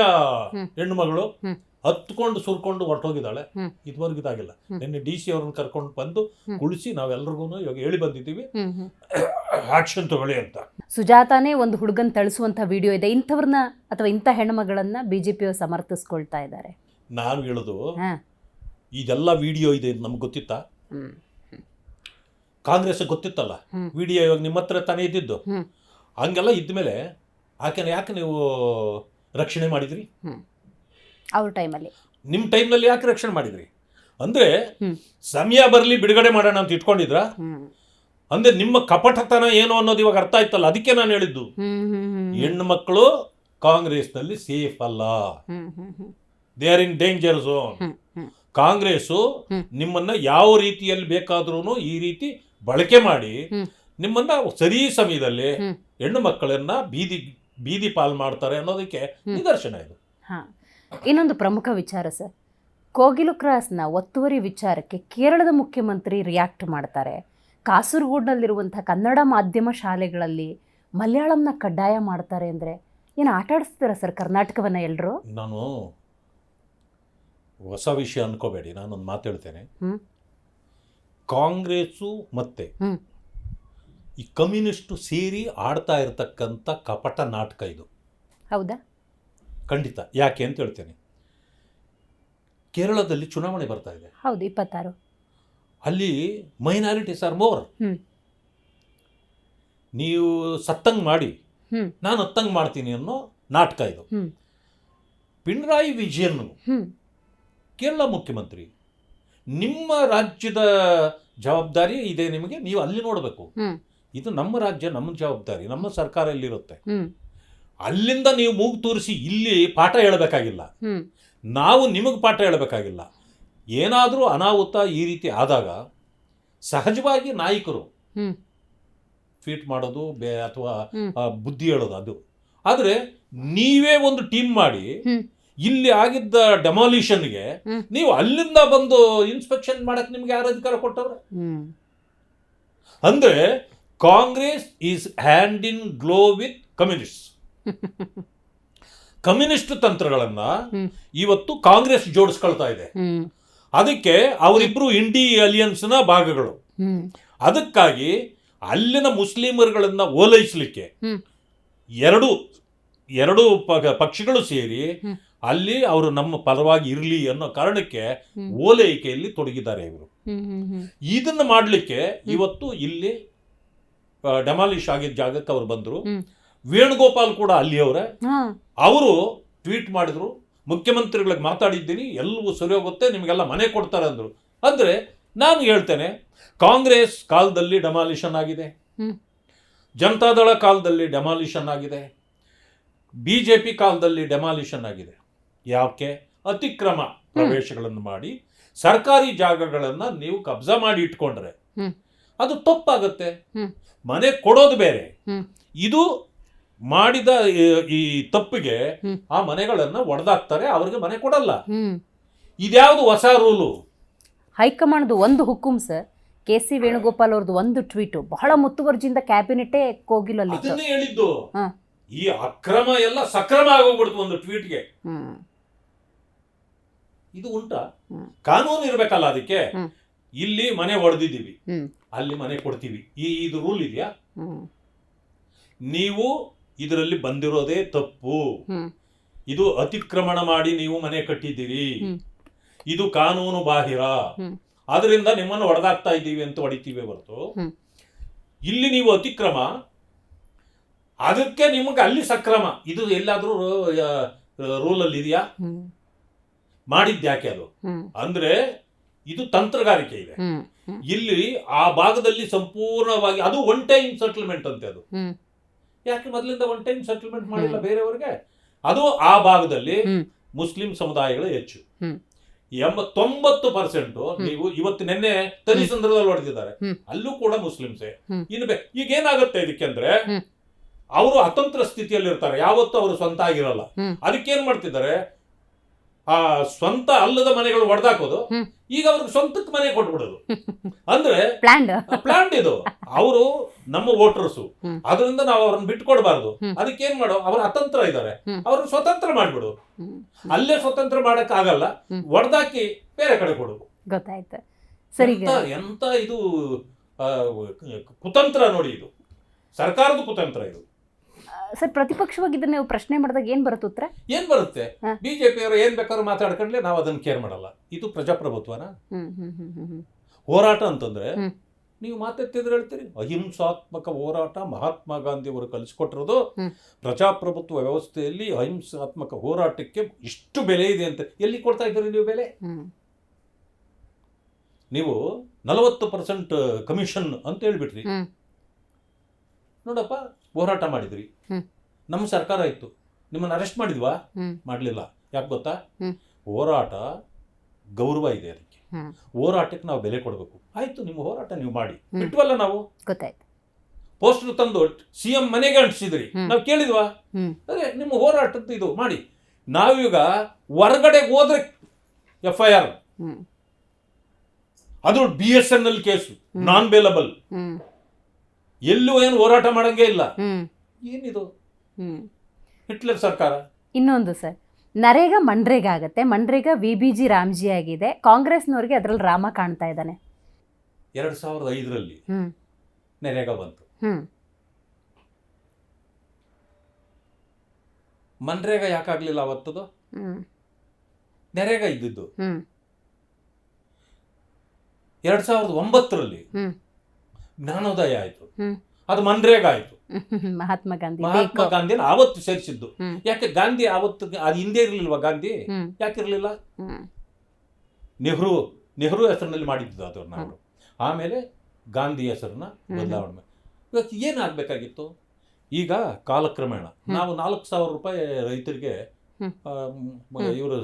ಹ್ಮ್. ಹೆಣ್ಣು ಮಗಳು ಹ್ಮ್. ಹತ್ಕೊಂಡು ಸುರ್ಕೊಂಡು ಹೊರಟೋಗಿದ್ದಾಳೆ. ಹ್ಮ್. ಇದುವರೆಗೂ ಇದಾಗಿಲ್ಲ. ಹ್ಮ್. ನಿನ್ನೆ DC ಅವ್ರನ್ನ ಕರ್ಕೊಂಡು ಬಂದು ಹ್ಮ್. ಕುಳಿಸಿ ನಾವೆಲ್ಲರಿಗೂ ಇವಾಗ ಹೇಳಿ ಬಂದಿದ್ದೀವಿ, ಹ್ಮ್. ಹ್ಮ್. ಆಕ್ಷನ್ ತಗೊಳ್ಳಿ ಅಂತ. ಸುಜಾತಾನೇ ಒಂದು ಹುಡುಗನ್ ಥಳಿಸುವಂಥ ವಿಡಿಯೋ ಇದೆ. ಇಂಥವ್ರನ್ನ ಅಥವಾ ಇಂಥ ಹೆಣ್ಮಗಳನ್ನ ಬಿಜೆಪಿಯವರು ಸಮರ್ಥಿಸ್ಕೊಳ್ತಾ ಇದ್ದಾರೆ. ನಾನು ಹೇಳೋದು, ಹಾ. ಇದೆಲ್ಲ ವಿಡಿಯೋ ಇದೆ ನಮ್ಗೆ ಗೊತ್ತಿತ್ತಾ? ಹ್ಮ್. ಕಾಂಗ್ರೆಸ್ ಗೊತ್ತಿತ್ತಲ್ಲ ಹ್ಮ್. ವಿಡಿಯೋ, ಇವಾಗ ನಿಮ್ಮ ಹತ್ರ ತಾನೇ ಇದ್ದಿದ್ದು. ಹ್ಮ್. ಹಂಗೆಲ್ಲ ಇದ್ಮೇಲೆ ಆಕೆನ ಯಾಕೆ ನೀವು ರಕ್ಷಣೆ ಮಾಡಿದ್ರಿ? ಹ್ಮ್. ಅವ್ರ ಟೈಮಲ್ಲಿ ನಿಮ್ಮ ಟೈಮ್ನಲ್ಲಿ ಯಾಕೆ ರಕ್ಷಣೆ ಮಾಡಿದ್ರಿ? ಅಂದರೆ ಹ್ಮ್. ಸಮಯ ಬರಲಿ ಬಿಡುಗಡೆ ಮಾಡೋಣ ಅಂತ ಇಟ್ಕೊಂಡಿದ್ರಾ? ಹ್ಮ್. ಅಂದರೆ ನಿಮ್ಮ ಕಪಟತನ ಏನು ಅನ್ನೋದು ಇವಾಗ ಅರ್ಥ ಆಯ್ತಲ್ಲ. ಅದಕ್ಕೆ ನಾನು ಹೇಳಿದ್ದು, ಹ್ಮ್. ಹ್ಮ್. ಹ್ಮ್. ಹೆಣ್ಣು ಮಕ್ಕಳು ಕಾಂಗ್ರೆಸ್ನಲ್ಲಿ ಸೇಫ್ ಅಲ್ಲ, hmm. Hmm. Hmm. They are in danger zone. Hmm. Hmm. Congress hmm. ನಿಮ್ಮನ್ನ ಯಾವ ರೀತಿಯಲ್ಲಿ ಬೇಕಾದ್ರೂ ಈ ರೀತಿ ಬಳಕೆ ಮಾಡಿ ಹ್ಮ್. ನಿಮ್ಮನ್ನ ಸರಿ ಸಮಯದಲ್ಲಿ ಹ್ಮ್. ಹೆಣ್ಣು ಮಕ್ಕಳನ್ನ ಬೀದಿ ಪಾಲ್ ಮಾಡ್ತಾರೆ ಅನ್ನೋದಕ್ಕೆ ನಿದರ್ಶನ ಇದು. ಹಾ. ಇನ್ನೊಂದು ಪ್ರಮುಖ ವಿಚಾರ ಸರ್, ಕೋಗಿಲು ಕ್ರಾಸ್ನ ಒತ್ತುವರಿ ವಿಚಾರಕ್ಕೆ ಕೇರಳದ ಮುಖ್ಯಮಂತ್ರಿ ರಿಯಾಕ್ಟ್ ಮಾಡ್ತಾರೆ. ಕಾಸರಗೋಡ್ನಲ್ಲಿರುವಂಥ ಕನ್ನಡ ಮಾಧ್ಯಮ ಶಾಲೆಗಳಲ್ಲಿ ಮಲಯಾಳಂನ ಕಡ್ಡಾಯ ಮಾಡ್ತಾರೆ ಅಂದರೆ ಏನು ಆಟ ಆಡಿಸ್ತೀರ ಸರ್ ಕರ್ನಾಟಕವನ್ನು ಎಲ್ಲರೂ? ನಾನು ಹೊಸ ವಿಷಯ ಅನ್ಕೋಬೇಡಿ, ನಾನೊಂದು ಮಾತು ಹೇಳ್ತೇನೆ. ಹ್ಮ್. ಕಾಂಗ್ರೆಸ್ಸು ಮತ್ತೆ ಹ್ಮ್. ಈ ಕಮ್ಯುನಿಸ್ಟು ಸೇರಿ ಆಡ್ತಾ ಇರತಕ್ಕಂಥ ಕಪಟ ನಾಟಕ ಇದು. ಹೌದಾ? ಖಂಡಿತ. ಯಾಕೆ ಅಂತ ಹೇಳ್ತೇನೆ. ಕೇರಳದಲ್ಲಿ ಚುನಾವಣೆ ಬರ್ತಾ ಇದೆ. ಹೌದು, 26. ಅಲ್ಲಿ ಮೈನಾರಿಟೀಸ್ ಆರ್ ಮೋರ್. ಹ್ಮ್. ನೀವು ಸತ್ತಂಗ್ ಮಾಡಿ ಹ್ಮ್. ನಾನು ಹತ್ತಂಗ್ ಮಾಡ್ತೀನಿ ಅನ್ನೋ ನಾಟಕ ಇದು. ಹ್ಮ್. ಪಿಣರಾಯಿ ವಿಜಯನ್ ಹ್ಮ್. ಕೇರಳ ಮುಖ್ಯಮಂತ್ರಿ, ನಿಮ್ಮ ರಾಜ್ಯದ ಜವಾಬ್ದಾರಿ ಇದೆ ನಿಮಗೆ, ನೀವು ಅಲ್ಲಿ ನೋಡಬೇಕು. ಹ್ಮ್. ಇದು ನಮ್ಮ ರಾಜ್ಯ, ನಮ್ಮ ಜವಾಬ್ದಾರಿ, ನಮ್ಮ ಸರ್ಕಾರ ಇಲ್ಲಿರುತ್ತೆ. ಹ್ಮ್. ಅಲ್ಲಿಂದ ನೀವು ಮೂಗು ತೂರಿಸಿ ಇಲ್ಲಿ ಪಾಠ ಹೇಳಬೇಕಾಗಿಲ್ಲ, ಹ್ಮ್. ನಾವು ನಿಮಗೆ ಪಾಠ ಹೇಳಬೇಕಾಗಿಲ್ಲ. ಏನಾದರೂ ಅನಾಹುತ ಈ ರೀತಿ ಆದಾಗ ಸಹಜವಾಗಿ ನಾಯಕರು ಹ್ಮ್. ಟ್ವೀಟ್ ಮಾಡೋದು ಅಥವಾ ಹ್ಮ್. ಬುದ್ಧಿ ಹೇಳೋದು ಅದು. ಆದರೆ ನೀವೇ ಒಂದು ಟೀಮ್ ಮಾಡಿ ಹ್ಮ್. ಇಲ್ಲಿ ಆಗಿದ್ದ ಡೆಮಾಲಿಷನ್ಗೆ ಹ್ಮ್. ನೀವು ಅಲ್ಲಿಂದ ಬಂದು ಇನ್ಸ್ಪೆಕ್ಷನ್ ಮಾಡಕ್ಕೆ ನಿಮ್ಗೆ ಯಾರು ಅಧಿಕಾರ ಕೊಟ್ಟವ್ರೆ? ಹ್ಮ್. ಅಂದ್ರೆ Congress is hand in glow with communist. Communist ತಂತ್ರಗಳನ್ನ ಹ್ಮ್. ಇವತ್ತು ಕಾಂಗ್ರೆಸ್ ಜೋಡಿಸ್ಕೊಳ್ತಾ ಇದೆ. ಹ್ಮ್. ಅದಕ್ಕೆ ಅವರಿಬ್ರು ಇಂಡಿ ಅಲಿಯನ್ಸ್ನ ಭಾಗಗಳು. ಹ್ಮ್. ಅದಕ್ಕಾಗಿ ಅಲ್ಲಿನ ಮುಸ್ಲಿಮರುಗಳನ್ನ ಓಲೈಸಲಿಕ್ಕೆ ಹ್ಮ್. ಎರಡು ಪಕ್ಷಗಳು ಸೇರಿ ಹ್ಮ್. ಅಲ್ಲಿ ಅವರು ನಮ್ಮ ಪರವಾಗಿ ಇರಲಿ ಅನ್ನೋ ಕಾರಣಕ್ಕೆ ಹ್ಮ್. ಓಲೈಕೆಯಲ್ಲಿ ತೊಡಗಿದ್ದಾರೆ ಇವರು. ಹ್ಮ್. ಹ್ಮ್. ಹ್ಮ್. ಇದನ್ನ ಮಾಡಲಿಕ್ಕೆ ಇವತ್ತು ಇಲ್ಲಿ ಡೆಮಾಲಿಷ್ ಆಗಿದ್ದ ಜಾಗಕ್ಕೆ ಅವರು ಬಂದರು. ಹ್ಮ್. ವೇಣುಗೋಪಾಲ್ ಕೂಡ ಅಲ್ಲಿಯವರೇ. ಹಾ. ಅವರು ಟ್ವೀಟ್ ಮಾಡಿದ್ರು, ಮುಖ್ಯಮಂತ್ರಿಗಳಿಗೆ ಮಾತಾಡಿದ್ದೀನಿ, ಎಲ್ಲವೂ ಸರಿ ಹೋಗುತ್ತೆ, ನಿಮಗೆಲ್ಲ ಮನೆ ಕೊಡ್ತಾರೆ ಅಂದರು. ಅಂದರೆ ನಾನು ಹೇಳ್ತೇನೆ, ಕಾಂಗ್ರೆಸ್ ಕಾಲದಲ್ಲಿ ಡೆಮಾಲಿಷನ್ ಆಗಿದೆ, ಹ್ಮ್. ಜನತಾದಳ ಕಾಲದಲ್ಲಿ ಡೆಮಾಲಿಷನ್ ಆಗಿದೆ, BJP ಕಾಲದಲ್ಲಿ ಡೆಮಾಲಿಷನ್ ಆಗಿದೆ. ಯಾಕೆ? ಅತಿಕ್ರಮ ಪ್ರವೇಶಗಳನ್ನು ಮಾಡಿ ಸರ್ಕಾರಿ ಜಾಗಗಳನ್ನು ನೀವು ಕಬ್ಜಾ ಮಾಡಿ ಇಟ್ಕೊಂಡ್ರೆ ಹ್ಮ್. ಅದು ತಪ್ಪಾಗುತ್ತೆ. ಹ್ಮ್. ಮನೆ ಕೊಡೋದು ಬೇರೆ. ಹ್ಮ್. ಇದು ಮಾಡಿದ ಈ ತಪ್ಪಿಗೆ ಹ್ಮ್. ಆ ಮನೆಗಳನ್ನು ಒಡೆದಾಕ್ತಾರೆ, ಅವ್ರಿಗೆ ಮನೆ ಕೊಡಲ್ಲ. ಹ್ಮ್. ಇದ್ಯಾವುದು ಹೊಸ ರೂಲು? ಹೈಕಮಾಂಡ್ದು ಒಂದು ಹುಕುಂ ಸರ್, KC ವೇಣುಗೋಪಾಲ್ ಅವ್ರದ್ದು ಒಂದು ಟ್ವೀಟು ಬಹಳ ಮುತುವರ್ಜಿಯಿಂದ ಕ್ಯಾಬಿನೆಟೇ ಕೋಗಿಲಲ್ಲಿ. ಅದನ್ನೇ ಹೇಳಿದ್ದು. ಹಾ. ಈ ಅಕ್ರಮ ಎಲ್ಲ ಸಕ್ರಮ ಆಗೋಗ್ಬಿಡ್ತು ಒಂದು ಟ್ವೀಟ್ಗೆ. ಹ್ಮ್. ಇದು ಉಂಟಾ? ಹ್ಮ್. ಕಾನೂನು ಇರಬೇಕಲ್ಲ ಅದಕ್ಕೆ. ಹ್ಮ್. ಇಲ್ಲಿ ಮನೆ ಹೊಡೆದಿದ್ದೀವಿ, ಹ್ಮ್. ಅಲ್ಲಿ ಮನೆ ಕೊಡ್ತೀವಿ, ಇದು ರೂಲ್ ಇದೆಯಾ? ಹ್ಮ್. ನೀವು ಇದರಲ್ಲಿ ಬಂದಿರೋದೇ ತಪ್ಪು. ಹ್ಮ್. ಇದು ಅತಿಕ್ರಮಣ ಮಾಡಿ ನೀವು ಮನೆ ಕಟ್ಟಿದ್ದೀರಿ, ಹ್ಮ್. ಇದು ಕಾನೂನು ಬಾಹಿರ. ಹ್ಮ್. ಅದರಿಂದ ನಿಮ್ಮನ್ನು ಹೊಡೆದಾಕ್ತಾ ಇದ್ದೀವಿ ಅಂತ ಹೊಡಿತೀವಿ ಹೊರತು ಇಲ್ಲಿ ನೀವು ಅತಿಕ್ರಮ, ಅದಕ್ಕೆ ನಿಮಗೆ ಅಲ್ಲಿ ಸಕ್ರಮ. ಇದು ಎಲ್ಲಾದ್ರೂ ರೂಲಲ್ಲಿ ಇದೆಯಾ? ಮಾಡಿದ್ಯಾಕೆ ಅದು? ಅಂದ್ರೆ ಇದು ತಂತ್ರಗಾರಿಕೆ ಇದೆ ಇಲ್ಲಿ. ಆ ಭಾಗದಲ್ಲಿ ಸಂಪೂರ್ಣವಾಗಿ ಅದು ಒನ್ ಟೈಮ್ ಸೆಟಲ್ಮೆಂಟ್ ಅಂತೆ. ಅದು ಯಾಕೆ ಮೊದಲಿಂದ ಒನ್ ಟೈಮ್ ಸೆಟಲ್ಮೆಂಟ್ ಮಾಡಿಲ್ಲ ಬೇರೆಯವರಿಗೆ? ಅದು ಆ ಭಾಗದಲ್ಲಿ ಮುಸ್ಲಿಂ ಸಮುದಾಯಗಳು ಹೆಚ್ಚು. 90% ನೀವು ಇವತ್ತು ನಿನ್ನೆ ತನಿಸಂದ್ರದಲ್ಲಿ ಹೊಡೆದಿದ್ದಾರೆ, ಅಲ್ಲೂ ಕೂಡ ಮುಸ್ಲಿಮ್ಸೇ. ಇನ್ನು ಈಗ ಏನಾಗುತ್ತೆ ಇದಕ್ಕೆ ಅಂದ್ರೆ, ಅವರು ಅತಂತ್ರ ಸ್ಥಿತಿಯಲ್ಲಿ ಇರ್ತಾರೆ, ಯಾವತ್ತೂ ಅವರು ಸ್ವಂತ ಆಗಿರಲ್ಲ. ಅದಕ್ಕೇನ್ ಮಾಡ್ತಿದ್ದಾರೆ, ಆ ಸ್ವಂತ ಅಲ್ಲದ ಮನೆಗಳು ಹೊಡೆದಾಕೋದು, ಈಗ ಅವ್ರಿಗೆ ಸ್ವಂತಕ್ಕೆ ಮನೆ ಕೊಟ್ಬಿಡೋದು. ಅಂದ್ರೆ ಪ್ಲಾಂಟ್ ಇದು. ಅವರು ನಮ್ಮ ವೋಟರ್ಸು, ಅದರಿಂದ ನಾವು ಅವ್ರನ್ನ ಬಿಟ್ಕೊಡ್ಬಾರ್ದು. ಅದಕ್ಕೇನ್ ಮಾಡೋ, ಅವ್ರ ಅತಂತ್ರ ಇದ್ದಾರೆ, ಅವ್ರನ್ನ ಸ್ವತಂತ್ರ ಮಾಡ್ಬಿಡು. ಅಲ್ಲೇ ಸ್ವತಂತ್ರ ಮಾಡಕ್ ಆಗಲ್ಲ, ಹೊಡೆದಾಕಿ ಬೇರೆ ಕಡೆ ಕೊಡು. ಗೊತ್ತಾಯ್ತು ಸರಿ. ಎಂತ ಇದು ಕುತಂತ್ರ ನೋಡಿ, ಇದು ಸರ್ಕಾರದ ಕುತಂತ್ರ ಇದು. ಸರ್, ಪ್ರತಿಪಕ್ಷವಾಗಿ ಇದನ್ನ ನೀವು ಪ್ರಶ್ನೆ ಮಾಡಿದಾಗ ಏನ್ ಬರುತ್ತೆ ಉತ್ತರ? ಏನ್ ಬರುತ್ತೆ? ಬಿಜೆಪಿ ಅವರು ಏನ್ ಬೇಕಾದ್ರೂ ಮಾತಾಡ್ಕೊಂಡ್ಲೆ ನಾವು ಅದನ್ನ ಕೇರ್ ಮಾಡಲ್ಲ. ಇದು ಪ್ರಜಾಪ್ರಭುತ್ವನ? ಹೋರಾಟ ಅಂತಂದ್ರೆ ನೀವು ಮಾತೆತ್ತಿದ್ರೆ ಹೇಳ್ತೀರಿ, ಅಹಿಂಸಾತ್ಮಕ ಹೋರಾಟ ಮಹಾತ್ಮ ಗಾಂಧಿ ಅವರು ಕಲಿಸ್ಕೊಟ್ಟಿರೋದು. ಪ್ರಜಾಪ್ರಭುತ್ವ ವ್ಯವಸ್ಥೆಯಲ್ಲಿ ಅಹಿಂಸಾತ್ಮಕ ಹೋರಾಟಕ್ಕೆ ಇಷ್ಟು ಬೆಲೆ ಇದೆ ಅಂತ ಎಲ್ಲಿ ಕೊಡ್ತಾ ಇದ್ದೀರಿ ನೀವು ಬೆಲೆ? ನೀವು 40% ಕಮಿಷನ್ ಅಂತ ಹೇಳ್ಬಿಟ್ರಿ. ನೋಡಪ್ಪ, ಹೋರಾಟ ಮಾಡಿದ್ರಿ, ನಮ್ಮ ಸರ್ಕಾರ ಇತ್ತು, ನಿಮ್ಮನ್ನು ಅರೆಸ್ಟ್ ಮಾಡಿದ್ವಾ? ಮಾಡಲಿಲ್ಲ. ಯಾಕೆ ಗೊತ್ತಾ? ಹೋರಾಟ ಗೌರವ ಇದೆ, ಅದಕ್ಕೆ ಹೋರಾಟಕ್ಕೆ ನಾವು ಬೆಲೆ ಕೊಡಬೇಕು. ಆಯ್ತು, ನಿಮ್ಮ ಹೋರಾಟ ನೀವು ಮಾಡಿ, ಬಿಟ್ವಲ್ಲ ನಾವು. ಗೊತ್ತಾಯ್ತು. ಪೋಸ್ಟರ್ ತಂದು CM ಮನೆಗೆ ಅಂಟಿಸಿದ್ರಿ, ನಾವು ಕೇಳಿದ್ವಾ? ಅದೇ ನಿಮ್ಮ ಹೋರಾಟದ್ದು ಇದು ಮಾಡಿ. ನಾವೀಗ ಹೊರಗಡೆ ಹೋದ್ರೆ FIR, ಅದು BSNL ಕೇಸು, ನಾನ್ ಬೇಲಬಲ್. ಎಲ್ಲೂ ಏನು ಹೋರಾಟ ಮಾಡಂಗೆ ಇಲ್ಲ. ಏನಿದು ಹಿಟ್ಲರ್ ಸರ್ಕಾರ? ಇನ್ನೊಂದು ಸರ್, ನರೇಗಾ ಮನ್ರೇಗಾ ಆಗತ್ತೆ. ಮನ್ರೇಗಾ VBG ರಾಮ್ಜಿ ಆಗಿದೆ. ಕಾಂಗ್ರೆಸ್ನವ್ರಿಗೆ ಅದ್ರಲ್ಲಿ ರಾಮ ಕಾಣ್ತಾ ಇದ್ದಾನೆ. 2005ರಲ್ಲಿ ನರೇಗಾ ಬಂತು. ಮನ್ರೇಗಾ ಯಾಕಾಗ್ಲಿಲ್ಲ ಅವತ್ತದು? ನರೇಗಾ ಇದ್ದಿದ್ದು 2009ರಲ್ಲಿ ಜ್ಞಾನೋದಯ ಆಯ್ತು, ಅದು ಮನ್ರೇಗಾ ಆಯ್ತು. ಮಹಾತ್ಮ ಗಾಂಧಿನ ಆವತ್ತು ಸೇರಿಸಿದ್ದು. ಯಾಕೆ ಗಾಂಧಿ ಆವತ್ತು ಅದು ಹಿಂದೆ ಇರ್ಲಿಲ್ವಾ? ಗಾಂಧಿ ಯಾಕಿರ್ಲಿಲ್ಲ? ನೆಹರು ಹೆಸರಿನಲ್ಲಿ ಮಾಡಿದ್ದು ಅದನ್ನ ಅವರು. ಆಮೇಲೆ ಗಾಂಧಿ ಹೆಸರನ್ನ ಬದಲಾವಣೆ. ಇವತ್ತು ಏನಾಗಬೇಕಾಗಿತ್ತು? ಈಗ ಕಾಲಕ್ರಮೇಣ ನಾವು 4,000 ರೂಪಾಯಿ ರೈತರಿಗೆ, ಇವರು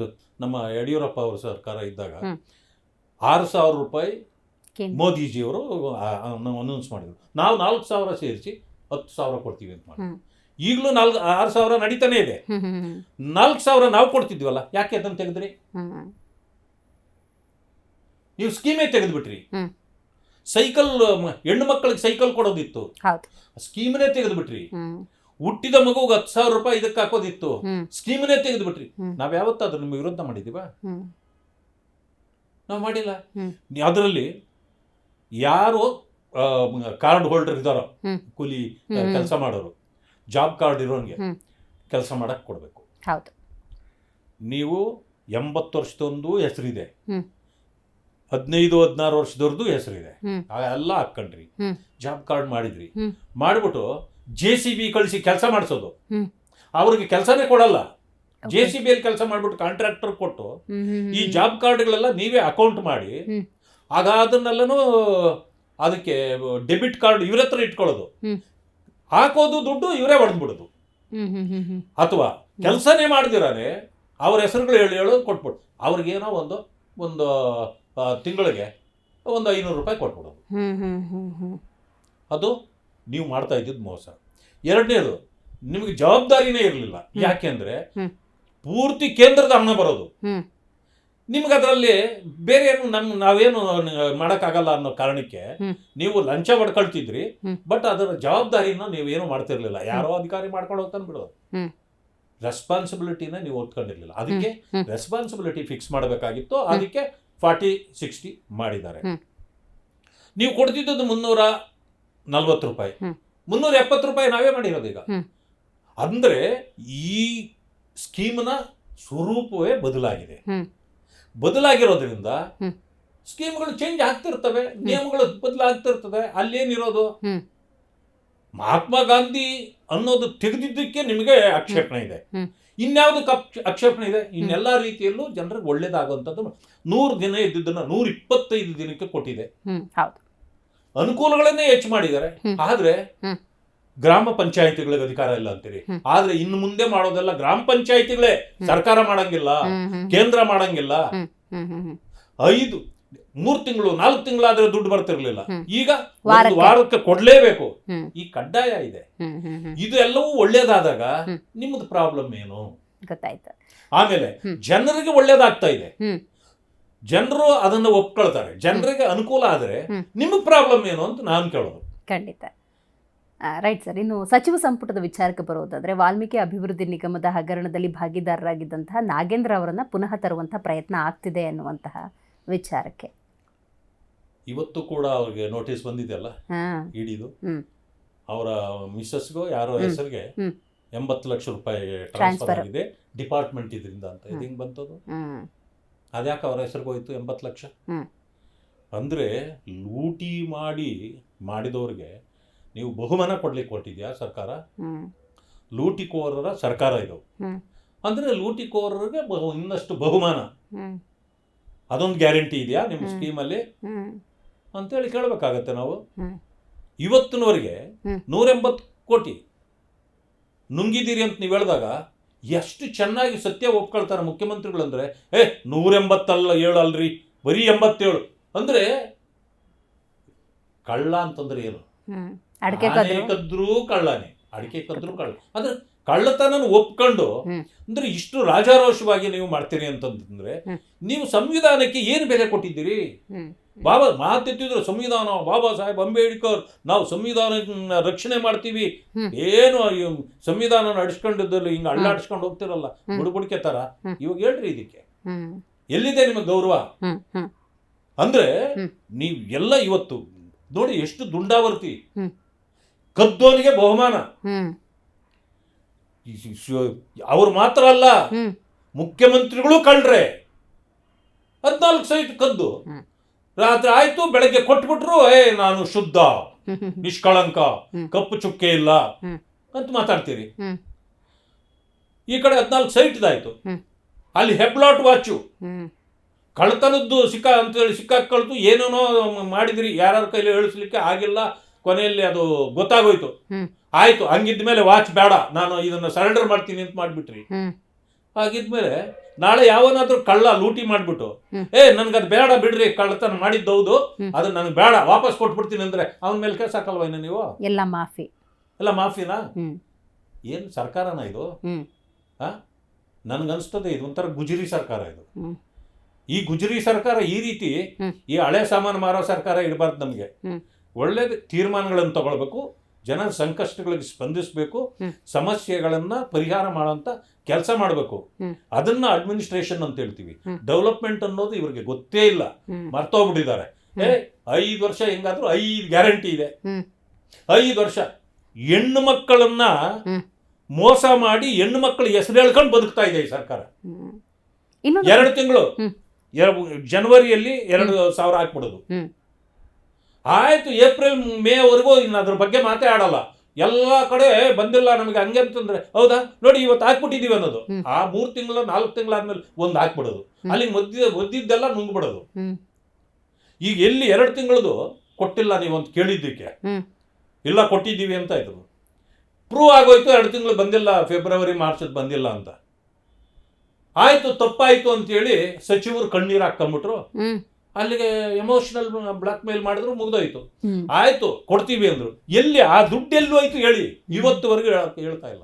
ನಮ್ಮ ಯಡಿಯೂರಪ್ಪ ಅವರ ಸರ್ಕಾರ ಇದ್ದಾಗ 6,000 ರೂಪಾಯಿ ಮೋದಿಜಿಯವರು ಅನೌನ್ಸ್ ಮಾಡಿದ್ರು. ನಾವು 4,000 ಸೇರಿಸಿ 10,000 ಕೊಡ್ತೀವಿ ಅಂತ ಮಾಡಿ. ಈಗಲೂ 6,000 ನಡೀತಾನೆ ಇದೆ. 4,000 ನಾವು ಕೊಡ್ತಿದ್ವಲ್ಲ, ಯಾಕೆ ಅದನ್ನು ತೆಗೆದ್ರಿ? ನೀವು ಸ್ಕೀಮೇ ತೆಗೆದ್ಬಿಟ್ರಿ. ಸೈಕಲ್, ಹೆಣ್ಣು ಮಕ್ಕಳಿಗೆ ಸೈಕಲ್ ಕೊಡೋದಿತ್ತು, ಸ್ಕೀಮ್ನೇ ತೆಗೆದ್ಬಿಟ್ರಿ. ಹುಟ್ಟಿದ ಮಗುಗೆ 10,000 ರೂಪಾಯಿ ಇದಕ್ಕೆ ಹಾಕೋದಿತ್ತು, ಸ್ಕೀಮ್ನೇ ತೆಗೆದ್ಬಿಟ್ರಿ. ನಾವ್ ಯಾವತ್ತಾದ್ರೂ ನಿಮ್ಮ ವಿರುದ್ಧ ಮಾಡಿದೀವ? ನಾವು ಮಾಡಿಲ್ಲ. ಅದರಲ್ಲಿ ಯಾರು ಕಾರ್ಡ್ ಹೋಲ್ಡರ್ ಇದ್ದಾರೋ, ಕೂಲಿ ಕೆಲಸ ಮಾಡೋರು, ಜಾಬ್ ಕಾರ್ಡ್ ಇರೋನ್ಗೆ ಕೆಲಸ ಮಾಡಕ್ ಕೊಡ್ಬೇಕು. ನೀವು 80 ವರ್ಷದೊಂದು ಹೆಸರಿದೆ, 15-16 ವರ್ಷದವ್ರದ್ದು ಹೆಸರಿದೆ, ಎಲ್ಲ ಹಾಕೊಂಡ್ರಿ, ಜಾಬ್ ಕಾರ್ಡ್ ಮಾಡಿದ್ರಿ. ಮಾಡ್ಬಿಟ್ಟು JCB ಕಳಿಸಿ ಕೆಲಸ ಮಾಡಿಸೋದು. ಅವ್ರಿಗೆ ಕೆಲಸನೇ ಕೊಡಲ್ಲ. JCB ಅಲ್ಲಿ ಕೆಲಸ ಮಾಡ್ಬಿಟ್ಟು ಕಾಂಟ್ರಾಕ್ಟರ್ ಕೊಟ್ಟು ಈ ಜಾಬ್ ಕಾರ್ಡ್ಗಳೆಲ್ಲ ನೀವೇ ಅಕೌಂಟ್ ಮಾಡಿ, ಆಗ ಅದನ್ನೆಲ್ಲನೂ ಅದಕ್ಕೆ ಡೆಬಿಟ್ ಕಾರ್ಡ್ ಇವ್ರ ಹತ್ರ ಇಟ್ಕೊಳ್ಳೋದು, ಹಾಕೋದು ದುಡ್ಡು ಇವರೇ ಹೊಡೆದ್ಬಿಡೋದು. ಅಥವಾ ಕೆಲಸನೇ ಮಾಡಿದಿರಾನೆ ಅವ್ರ ಹೆಸರುಗಳು ಹೇಳೋದು ಕೊಟ್ಬಿಟ್ಟು ಅವ್ರಿಗೇನೋ ಒಂದು ತಿಂಗಳಿಗೆ 500 ರೂಪಾಯಿ ಕೊಟ್ಬಿಡೋದು. ಅದು ನೀವು ಮಾಡ್ತಾ ಇದ್ದಿದ್ದು ಮೋಸ. ಎರಡನೇದು, ನಿಮಗೆ ಜವಾಬ್ದಾರಿನೇ ಇರಲಿಲ್ಲ. ಯಾಕೆಂದ್ರೆ ಪೂರ್ತಿ ಕೇಂದ್ರದ ಹಣ ಬರೋದು, ನಿಮ್ಗೆ ಅದರಲ್ಲಿ ಬೇರೆ ಏನು ನಾವೇನು ಮಾಡೋಕ್ಕಾಗಲ್ಲ ಅನ್ನೋ ಕಾರಣಕ್ಕೆ ನೀವು ಲಂಚ ಪಡ್ಕೊಳ್ತಿದ್ರಿ. ಬಟ್ ಅದರ ಜವಾಬ್ದಾರಿನ ನೀವೇನು ಮಾಡ್ತಿರ್ಲಿಲ್ಲ, ಯಾರೋ ಅಧಿಕಾರಿ ಮಾಡ್ಕೊಂಡು ಹೋಗ್ತಾನೆ ಬಿಡೋದು. ರೆಸ್ಪಾನ್ಸಿಬಿಲಿಟಿನ ನೀವು ಓದ್ಕೊಂಡಿರ್ಲಿಲ್ಲ. ಅದಕ್ಕೆ ರೆಸ್ಪಾನ್ಸಿಬಿಲಿಟಿ ಫಿಕ್ಸ್ ಮಾಡಬೇಕಾಗಿತ್ತು. ಅದಕ್ಕೆ 40-60 ಮಾಡಿದ್ದಾರೆ. ನೀವು ಕೊಡ್ತಿದ್ದದ್ದು 340 ರೂಪಾಯಿ, 370 ರೂಪಾಯಿ ನಾವೇ ಮಾಡಿರೋದು ಈಗ. ಅಂದ್ರೆ ಈ ಸ್ಕೀಮ್ನ ಸ್ವರೂಪವೇ ಬದಲಾಗಿದೆ. ಬದಲಾಗಿರೋದ್ರಿಂದ ಸ್ಕೀಮ್ಗಳು ಚೇಂಜ್ ಆಗ್ತಿರ್ತವೆ, ನಿಯಮಗಳು ಬದಲಾಗ್ತಿರ್ತದೆ. ಅಲ್ಲೇನಿರೋದು ಮಹಾತ್ಮ ಗಾಂಧಿ ಅನ್ನೋದು ತೆಗೆದಿದ್ದಕ್ಕೆ ನಿಮಗೆ ಆಕ್ಷೇಪಣೆ ಇದೆ, ಇನ್ಯಾವುದಕ್ಕೆ ಆಕ್ಷೇಪಣೆ ಇದೆ? ಇನ್ನೆಲ್ಲ ರೀತಿಯಲ್ಲೂ ಜನರಿಗೆ ಒಳ್ಳೇದಾಗುವಂಥದ್ದು 100 ದಿನ ಇದ್ದಿದ್ದನ್ನ 125 ದಿನಕ್ಕೆ ಕೊಟ್ಟಿದೆ. ಅನುಕೂಲಗಳನ್ನೇ ಹೆಚ್ಚು ಮಾಡಿದ್ದಾರೆ. ಆದ್ರೆ ಗ್ರಾಮ ಪಂಚಾಯಿತಿಗಳಿಗೆ ಅಧಿಕಾರ ಇಲ್ಲ ಅಂತೀರಿ, ಆದ್ರೆ ಇನ್ನು ಮುಂದೆ ಮಾಡೋದೆಲ್ಲ ಗ್ರಾಮ ಪಂಚಾಯಿತಿಗಳೇ, ಸರ್ಕಾರ ಮಾಡಂಗಿಲ್ಲ, ಕೇಂದ್ರ ಮಾಡಂಗಿಲ್ಲ. 3 ತಿಂಗಳು 4 ತಿಂಗಳಾದ್ರೆ ದುಡ್ಡು ಬರ್ತಿರ್ಲಿಲ್ಲ, ಈಗ ವಾರಕ್ಕೆ ಕೊಡ್ಲೇಬೇಕು. ಈ ಕಡ್ಡಾಯ ಇದೆ. ಇದು ಎಲ್ಲವೂ ಒಳ್ಳೇದಾದಾಗ ನಿಮ್ಮದು ಪ್ರಾಬ್ಲಮ್ ಏನು ಗೊತ್ತಾಯ್ತು. ಆಮೇಲೆ ಜನರಿಗೆ ಒಳ್ಳೇದಾಗ್ತಾ ಇದೆ, ಜನರು ಅದನ್ನ ಒಪ್ಕೊಳ್ತಾರೆ, ಜನರಿಗೆ ಅನುಕೂಲ ಆದ್ರೆ ನಿಮಗೆ ಪ್ರಾಬ್ಲಮ್ ಏನು ಅಂತ ನಾನು ಕೇಳೋದು. ಖಂಡಿತ ರೈಟ್ ಸರ್. ಇನ್ನು ಸಚಿವ ಸಂಪುಟದ ವಿಚಾರಕ್ಕೆ ಬರೋದಾದ್ರೆ, ವಾಲ್ಮೀಕಿ ಅಭಿವೃದ್ಧಿ ನಿಗಮದ ಹಗರಣದಲ್ಲಿ ಭಾಗಿದಾರರಾಗಿದ್ದಂತಹ ನಾಗೇಂದ್ರ ಅವರನ್ನ ಪುನಃ ತರುವಂತಹ ಪ್ರಯತ್ನ ಆಗ್ತಿದೆ ಅನ್ನುವಂತಹ ವಿಚಾರಕ್ಕೆ ಇವತ್ತು ಕೂಡ ಅವ್ರಿಗೆ ನೋಟಿಸ್ ಬಂದಿದೆಯಲ್ಲ ಇಡಿದು, ಅವರ ಮಿಸ್ಸಸ್ಗೋ ಯಾರೋ ಹೆಸರಿಗೆ 80 ಲಕ್ಷ ರೂಪಾಯಿ ಟ್ರಾನ್ಸ್ಫರ್ ಆಗಿದೆ ಡಿಪಾರ್ಟ್ಮೆಂಟ್ ಇದರಿಂದ ಅಂತ. ಇದು ಹಿಂಗೆ ಬಂತದು? ಅದ್ಯಾಕೆ ಅವರ ಹೆಸರಿಗೆ ಹೋಯ್ತು 80 ಲಕ್ಷ? ಅಂದ್ರೆ ಲೂಟಿ ಮಾಡಿದವ್ರಿಗೆ ನೀವು ಬಹುಮಾನ ಕೊಡ್ಲಿಕ್ಕೆ ಕೊಟ್ಟಿದ್ಯಾ ಸರ್ಕಾರ? ಲೂಟಿಕೋರರ ಸರ್ಕಾರ ಇದು. ಅಂದ್ರೆ ಲೂಟಿಕೋರರಿಗೆ ಇನ್ನಷ್ಟು ಬಹುಮಾನ, ಅದೊಂದು ಗ್ಯಾರಂಟಿ ಇದೆಯಾ ನಿಮ್ಮ ಸ್ಕೀಮಲ್ಲಿ ಅಂತೇಳಿ ಕೇಳಬೇಕಾಗತ್ತೆ ನಾವು. ಇವತ್ತಿನವರೆಗೆ 180 ಕೋಟಿ ನುಂಗಿದ್ದೀರಿ ಅಂತ ನೀವು ಹೇಳಿದಾಗ ಎಷ್ಟು ಚೆನ್ನಾಗಿ ಸತ್ಯ ಒಪ್ಕೊಳ್ತಾರೆ ಮುಖ್ಯಮಂತ್ರಿಗಳು. ಅಂದ್ರೆ 187 ಅಲ್ರಿ, ಬರೀ 87 ಅಂದ್ರೆ ಕಳ್ಳ ಅಂತಂದ್ರೆ ಏನು? ಅಡಿಕೆ ಕದ್ರೂ ಕಳ್ಳನೇ, ಅಡಿಕೆ ಕದ್ರೂ ಕಳ್ಳ. ಅಂದ್ರೆ ಕಳ್ಳತನ ಒಪ್ಕೊಂಡು ಅಂದ್ರೆ ಇಷ್ಟು ರಾಜಾರೋಷವಾಗಿ ನೀವು ಮಾಡ್ತೀರಿ ಅಂತಂದ್ರೆ ನೀವು ಸಂವಿಧಾನಕ್ಕೆ ಏನು ಬೆಲೆ ಕೊಟ್ಟಿದ್ದೀರಿ? ಮಾತೆತ್ತಿದ್ರು ಸಂವಿಧಾನ, ಬಾಬಾ ಸಾಹೇಬ್ ಅಂಬೇಡ್ಕರ್, ನಾವು ಸಂವಿಧಾನ ರಕ್ಷಣೆ ಮಾಡ್ತೀವಿ, ಏನು ಸಂವಿಧಾನ ಅಡಿಸ್ಕೊಂಡಿದ್ದಲ್ಲಿ ಹಿಂಗ ಅಳ್ಳಾಡಿಸ್ಕೊಂಡು ಹೋಗ್ತಿರಲ್ಲ ಬುಡುಬುಡಿಕೆ ತರ. ಇವಾಗ ಹೇಳ್ರಿ ಇದಕ್ಕೆ ಎಲ್ಲಿದೆ ನಿಮಗೆ ಗೌರವ? ಅಂದ್ರೆ ನೀವು ಎಲ್ಲ ಇವತ್ತು ನೋಡಿ ಎಷ್ಟು ದುಂಡಾವರ್ತಿ. ಕದ್ದೋನಿಗೆ ಬಹುಮಾನ. ಅವ್ರು ಮಾತ್ರ ಅಲ್ಲ, ಮುಖ್ಯಮಂತ್ರಿಗಳು ಕಳ್ರೆ. 14 ಸೈಟ್ ಕದ್ದು ರಾತ್ರಿ ಆಯ್ತು, ಬೆಳಗ್ಗೆ ಕೊಟ್ಬಿಟ್ರು, ನಾನು ಶುದ್ಧ ನಿಷ್ಕಳಂಕ, ಕಪ್ಪು ಚುಕ್ಕೆ ಇಲ್ಲ ಅಂತ ಮಾತಾಡ್ತೀರಿ. ಈ ಕಡೆ 14 ಸೈಟ್ದಾಯ್ತು, ಅಲ್ಲಿ ಹೆಬ್ಲಾಟ್ ವಾಚು ಕಳ್ತನದ್ದು ಸಿಕ್ಕಾಕೊಳ್ತು, ಏನೇನೋ ಮಾಡಿದ್ರಿ, ಯಾರ್ಯಾರ ಕೈಲಿ ಹೇಳಿಸ್ಲಿಕ್ಕೆ ಆಗಿಲ್ಲ, ಕೊನೆಯಲ್ಲಿ ಅದು ಗೊತ್ತಾಗೋಯ್ತು. ಆಯ್ತು, ಹಂಗಿದ್ಮೇಲೆ ವಾಚ್ ಬೇಡ, ನಾನು ಇದನ್ನ ಸರೆಂಡರ್ ಮಾಡ್ತೀನಿ ಅಂತ ಮಾಡ್ಬಿಟ್ರಿ. ಹಾಗಿದ್ಮೇಲೆ ನಾಳೆ ಯಾವನಾದ್ರೂ ಕಳ್ಳ ಲೂಟಿ ಮಾಡ್ಬಿಟ್ಟು ನನ್ಗದ್ ಬೇಡ ಬಿಡ್ರಿ, ಕಳ್ಳತನ ಮಾಡಿದ್ದೌದು, ಅದನ್ನ ನನಗೆ ಬೇಡ, ವಾಪಸ್ ಕೊಟ್ಬಿಡ್ತೀನಿ ಅಂದ್ರೆ ಅವನ ಮೇಲೆ ಕೇಸ್ ಹಾಕಲ್ವ ಇನ್ನು ನೀವು? ಎಲ್ಲ ಮಾಫಿನಾ? ಏನು ಸರ್ಕಾರನ ಇದು? ನನ್ಗನ್ಸ್ತದೆ ಇದು ಒಂಥರ ಗುಜರಿ ಸರ್ಕಾರ ಇದು. ಈ ಗುಜರಿ ಸರ್ಕಾರ ಈ ರೀತಿ ಈ ಹಳೆ ಸಾಮಾನು ಮಾರೋ ಸರ್ಕಾರ ಇಡಬಾರ್ದು. ನಮಗೆ ಒಳ್ಳೆ ತೀರ್ಮಾನಗಳನ್ನು ತಗೊಳ್ಬೇಕು, ಜನರ ಸಂಕಷ್ಟಗಳಿಗೆ ಸ್ಪಂದಿಸಬೇಕು, ಸಮಸ್ಯೆಗಳನ್ನ ಪರಿಹಾರ ಮಾಡೋಂಥ ಕೆಲಸ ಮಾಡಬೇಕು. ಅದನ್ನ ಅಡ್ಮಿನಿಸ್ಟ್ರೇಷನ್ ಅಂತ ಹೇಳ್ತೀವಿ. ಡೆವಲಪ್ಮೆಂಟ್ ಅನ್ನೋದು ಇವ್ರಿಗೆ ಗೊತ್ತೇ ಇಲ್ಲ, ಮರ್ತೋಗ್ಬಿಟ್ಟಿದ್ದಾರೆ. 5 ವರ್ಷ ಹೆಂಗಾದ್ರೂ 5 ಗ್ಯಾರಂಟಿ ಇದೆ. 5 ವರ್ಷ ಹೆಣ್ಣು ಮಕ್ಕಳನ್ನ ಮೋಸ ಮಾಡಿ ಹೆಣ್ಣು ಮಕ್ಕಳು ಹೆಸರು ಹೇಳ್ಕೊಂಡು ಬದುಕ್ತಾ ಇದೆ ಈ ಸರ್ಕಾರ. 2 ತಿಂಗಳು ಜನವರಿಯಲ್ಲಿ 2,000 ಹಾಕ್ಬಿಡೋದು. ಆಯ್ತು, ಏಪ್ರಿಲ್ ಮೇವರೆಗೂ ಇನ್ನು ಅದ್ರ ಬಗ್ಗೆ ಮಾತಾಡಲ್ಲ. ಎಲ್ಲ ಕಡೆ ಬಂದಿಲ್ಲ ನಮಗೆ ಹಂಗೆ ಅಂತಂದ್ರೆ, ಹೌದಾ ನೋಡಿ ಇವತ್ತು ಹಾಕ್ಬಿಟ್ಟಿದೀವಿ ಅನ್ನೋದು. ಆ 3 ತಿಂಗಳು 4 ತಿಂಗಳಾದ್ಮೇಲೆ ಒಂದು ಹಾಕ್ಬಿಡೋದು, ಅಲ್ಲಿ ಒದ್ದಿದ್ದೆಲ್ಲ ನುಂಗ್ಬಿಡೋದು. ಈಗ ಎಲ್ಲಿ 2 ತಿಂಗಳದು ಕೊಟ್ಟಿಲ್ಲ ನೀವು ಅಂತ ಕೇಳಿದ್ದಕ್ಕೆ ಇಲ್ಲ ಕೊಟ್ಟಿದ್ದೀವಿ ಅಂತ ಇದ್ರು, ಪ್ರೂವ್ ಆಗೋಯ್ತು 2 ತಿಂಗಳು ಬಂದಿಲ್ಲ, ಫೆಬ್ರವರಿ ಮಾರ್ಚ್ ಬಂದಿಲ್ಲ ಅಂತ. ಆಯ್ತು, ತಪ್ಪಾಯ್ತು ಅಂತೇಳಿ ಸಚಿವರು ಕಣ್ಣೀರು ಹಾಕೊಂಡ್ಬಿಟ್ರು, ಅಲ್ಲಿಗೆ ಎಮೋಷನಲ್ ಬ್ಲಾಕ್ ಮೇಲ್ ಮಾಡಿದ್ರು, ಮುಗ್ದೋಯ್ತು. ಆಯ್ತು ಕೊಡ್ತೀವಿ ಅಂದ್ರು, ಎಲ್ಲಿ ಆ ದುಡ್ಡು ಎಲ್ಲೂ ಆಯ್ತು ಹೇಳಿ? ಇವತ್ತುವರೆಗೂ ಹೇಳ್ತಾ ಇಲ್ಲ.